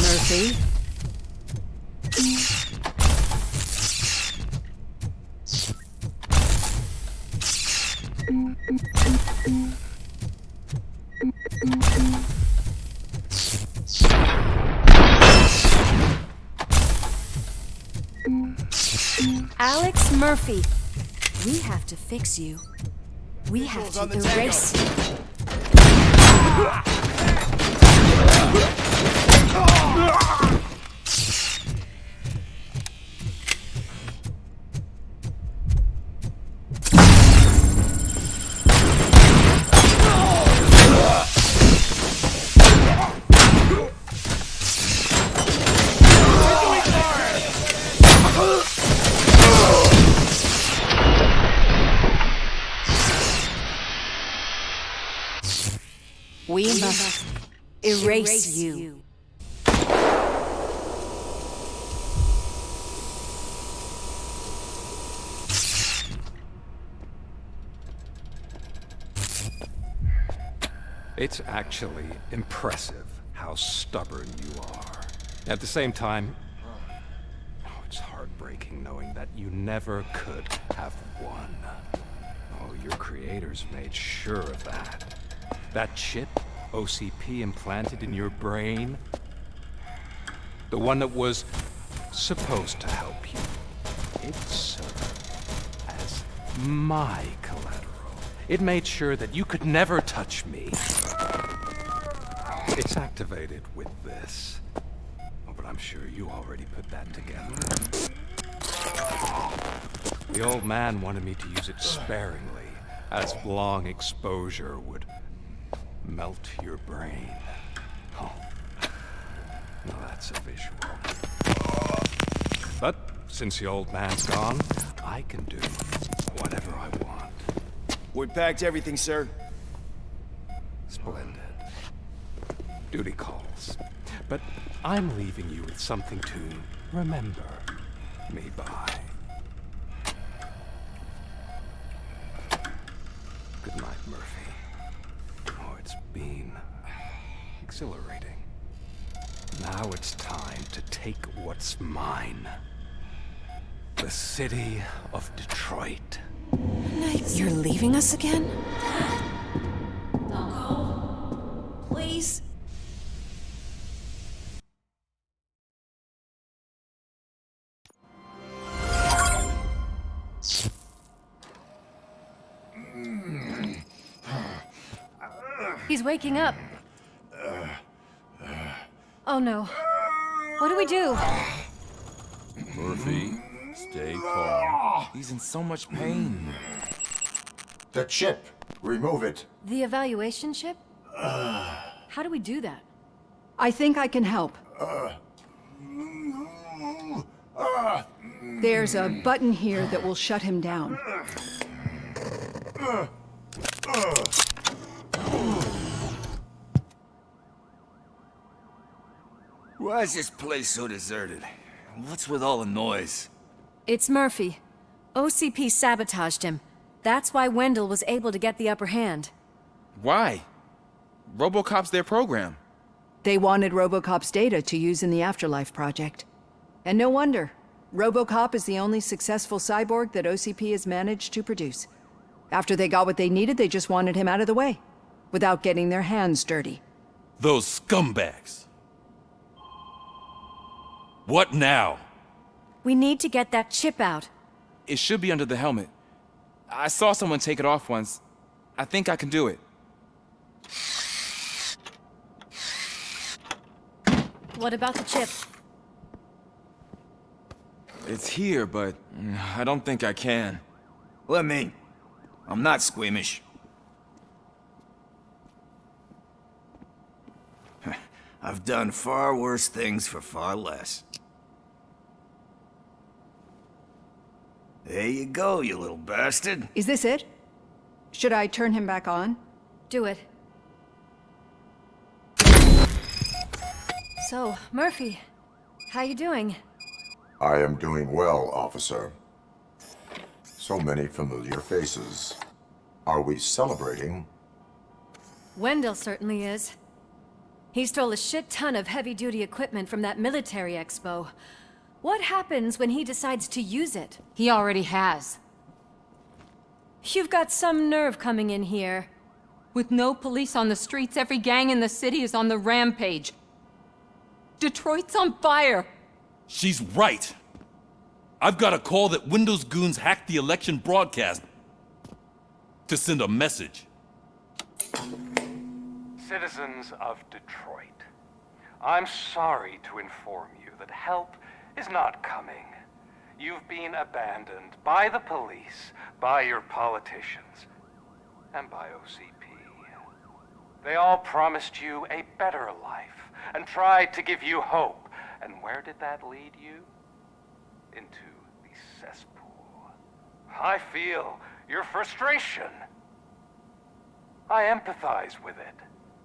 Murphy? Alex Murphy, we have to fix you. We have to erase you. We must erase you. It's actually impressive how stubborn you are. At the same time, it's heartbreaking knowing that you never could have won. Oh, your creators made sure of that. That chip OCP implanted in your brain, the one that was supposed to help you, it served as my collateral. It made sure that you could never touch me. It's activated with this. Oh, but I'm sure you already put that together. The old man wanted me to use it sparingly, as long exposure would melt your brain. Oh, now that's a visual. But since the old man's gone, I can do whatever I want. We packed everything, sir. Splendid. Duty calls. But I'm leaving you with something to remember me by. Good night, Murphy. Oh, it's been exhilarating. Now it's time to take what's mine. The city of Detroit. You're leaving us again? Don't go. Please. He's waking up. Oh no. What do we do? Murphy, stay calm. He's in so much pain. The chip. Remove it. The evaluation chip? How do we do that? I think I can help. There's a button here that will shut him down. Why is this place so deserted? What's with all the noise? It's Murphy. OCP sabotaged him. That's why Wendell was able to get the upper hand. Why? RoboCop's their program. They wanted RoboCop's data to use in the Afterlife project. And no wonder. RoboCop is the only successful cyborg that OCP has managed to produce. After they got what they needed, they just wanted him out of the way, without getting their hands dirty. Those scumbags. What now? We need to get that chip out. It should be under the helmet. I saw someone take it off once. I think I can do it. What about the chip? It's here, but I don't think I can. Let me. I'm not squeamish. I've done far worse things for far less. There you go, you little bastard. Is this it? Should I turn him back on? Do it. So, Murphy, how you doing? I am doing well, officer. So many familiar faces. Are we celebrating? Wendell certainly is. He stole a shit ton of heavy-duty equipment from that military expo. What happens when he decides to use it? He already has. You've got some nerve coming in here. With no police on the streets, every gang in the city is on the rampage. Detroit's on fire! She's right. I've got a call that Windows goons hacked the election broadcast to send a message. Citizens of Detroit, I'm sorry to inform you that help is not coming. You've been abandoned by the police, by your politicians, and by OCP. They all promised you a better life and tried to give you hope. And where did that lead you? Into the cesspool. I feel your frustration. I empathize with it,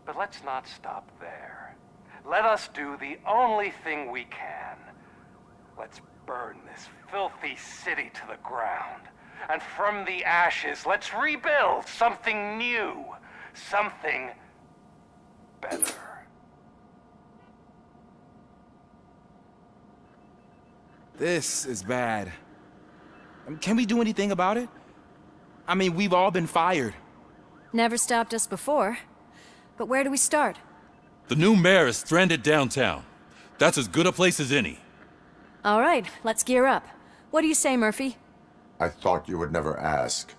but let's not stop there. Let us do the only thing we can. Let's burn this filthy city to the ground. And from the ashes, let's rebuild something new. Something better. This is bad. Can we do anything about it? I mean, we've all been fired. Never stopped us before. But where do we start? The new mayor is stranded downtown. That's as good a place as any. All right, let's gear up. What do you say, Murphy? I thought you would never ask.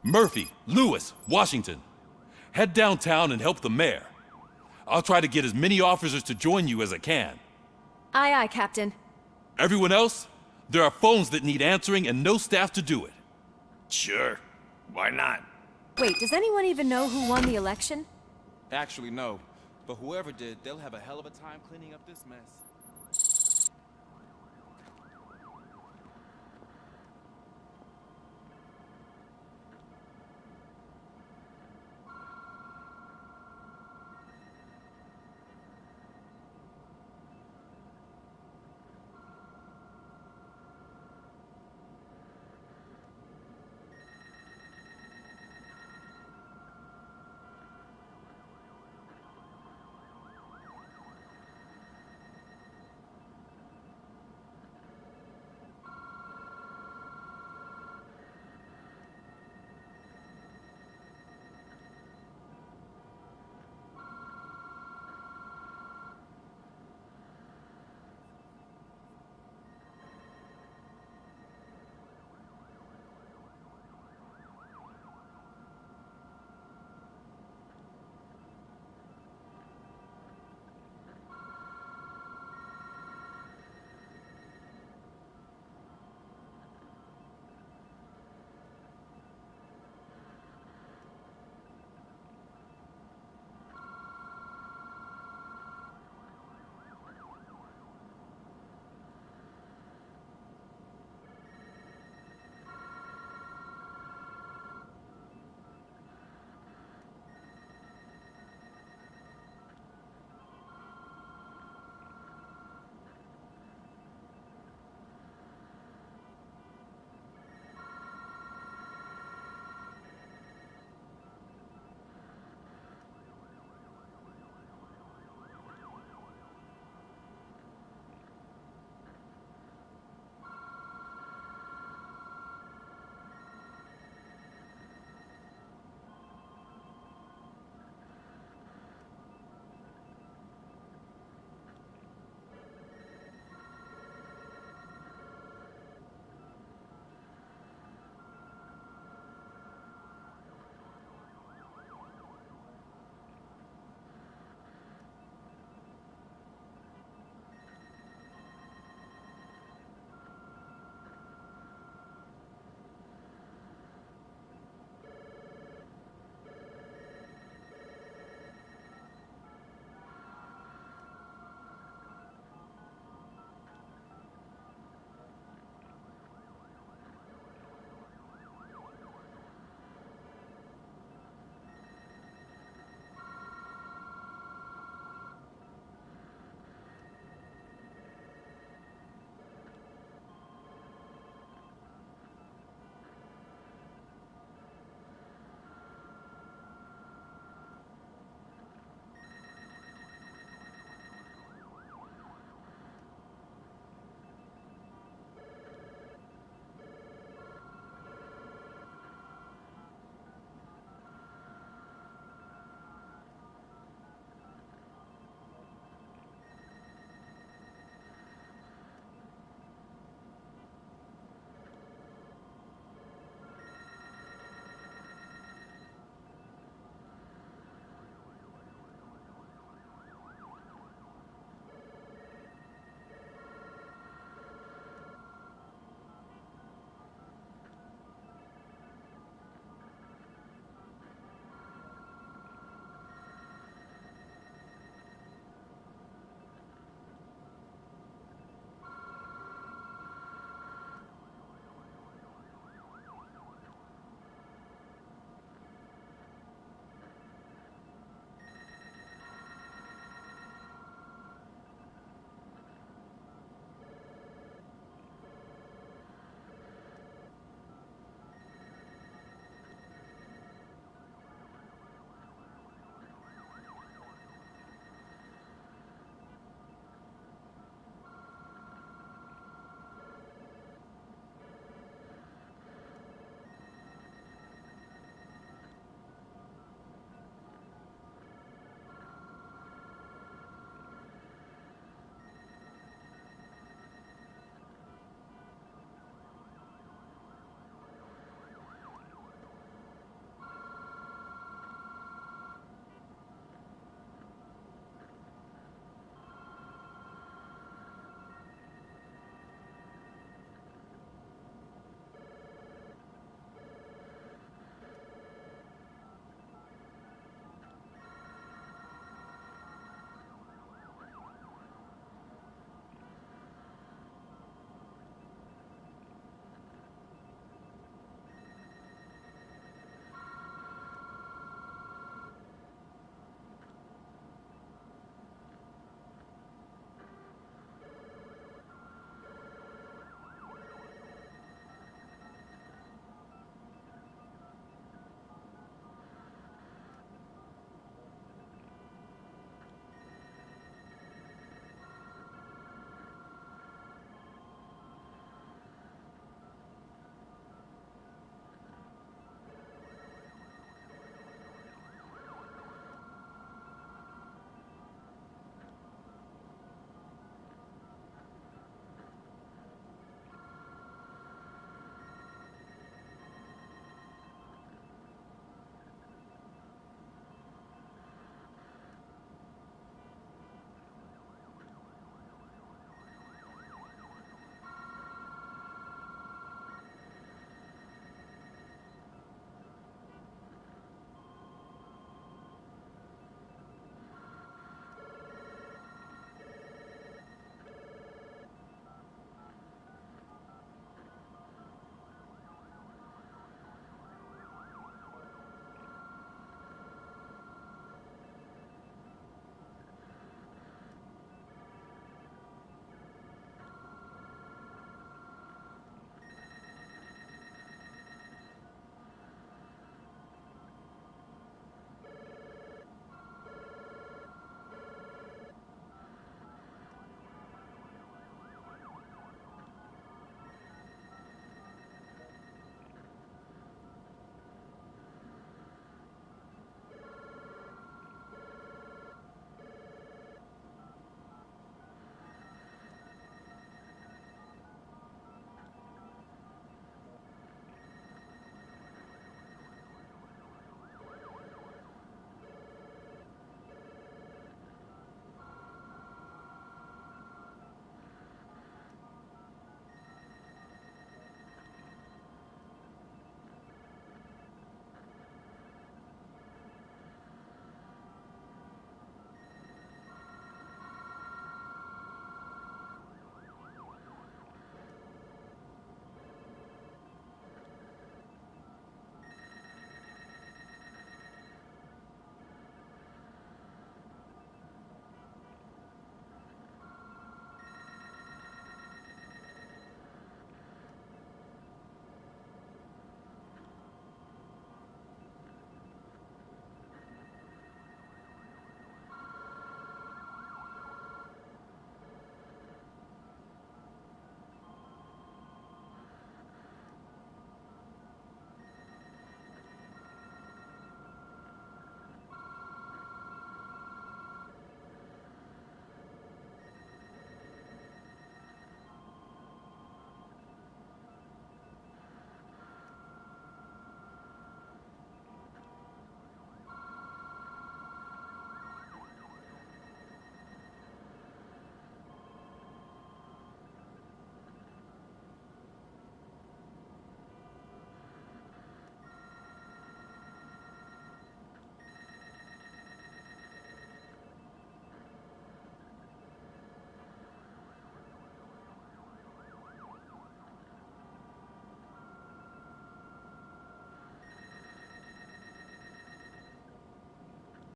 Murphy, Lewis, Washington. Head downtown and help the mayor. I'll try to get as many officers to join you as I can. Aye, aye, Captain. Everyone else? There are phones that need answering and no staff to do it. Sure. Why not? Wait, does anyone even know who won the election? Actually, no. But whoever did, they'll have a hell of a time cleaning up this mess.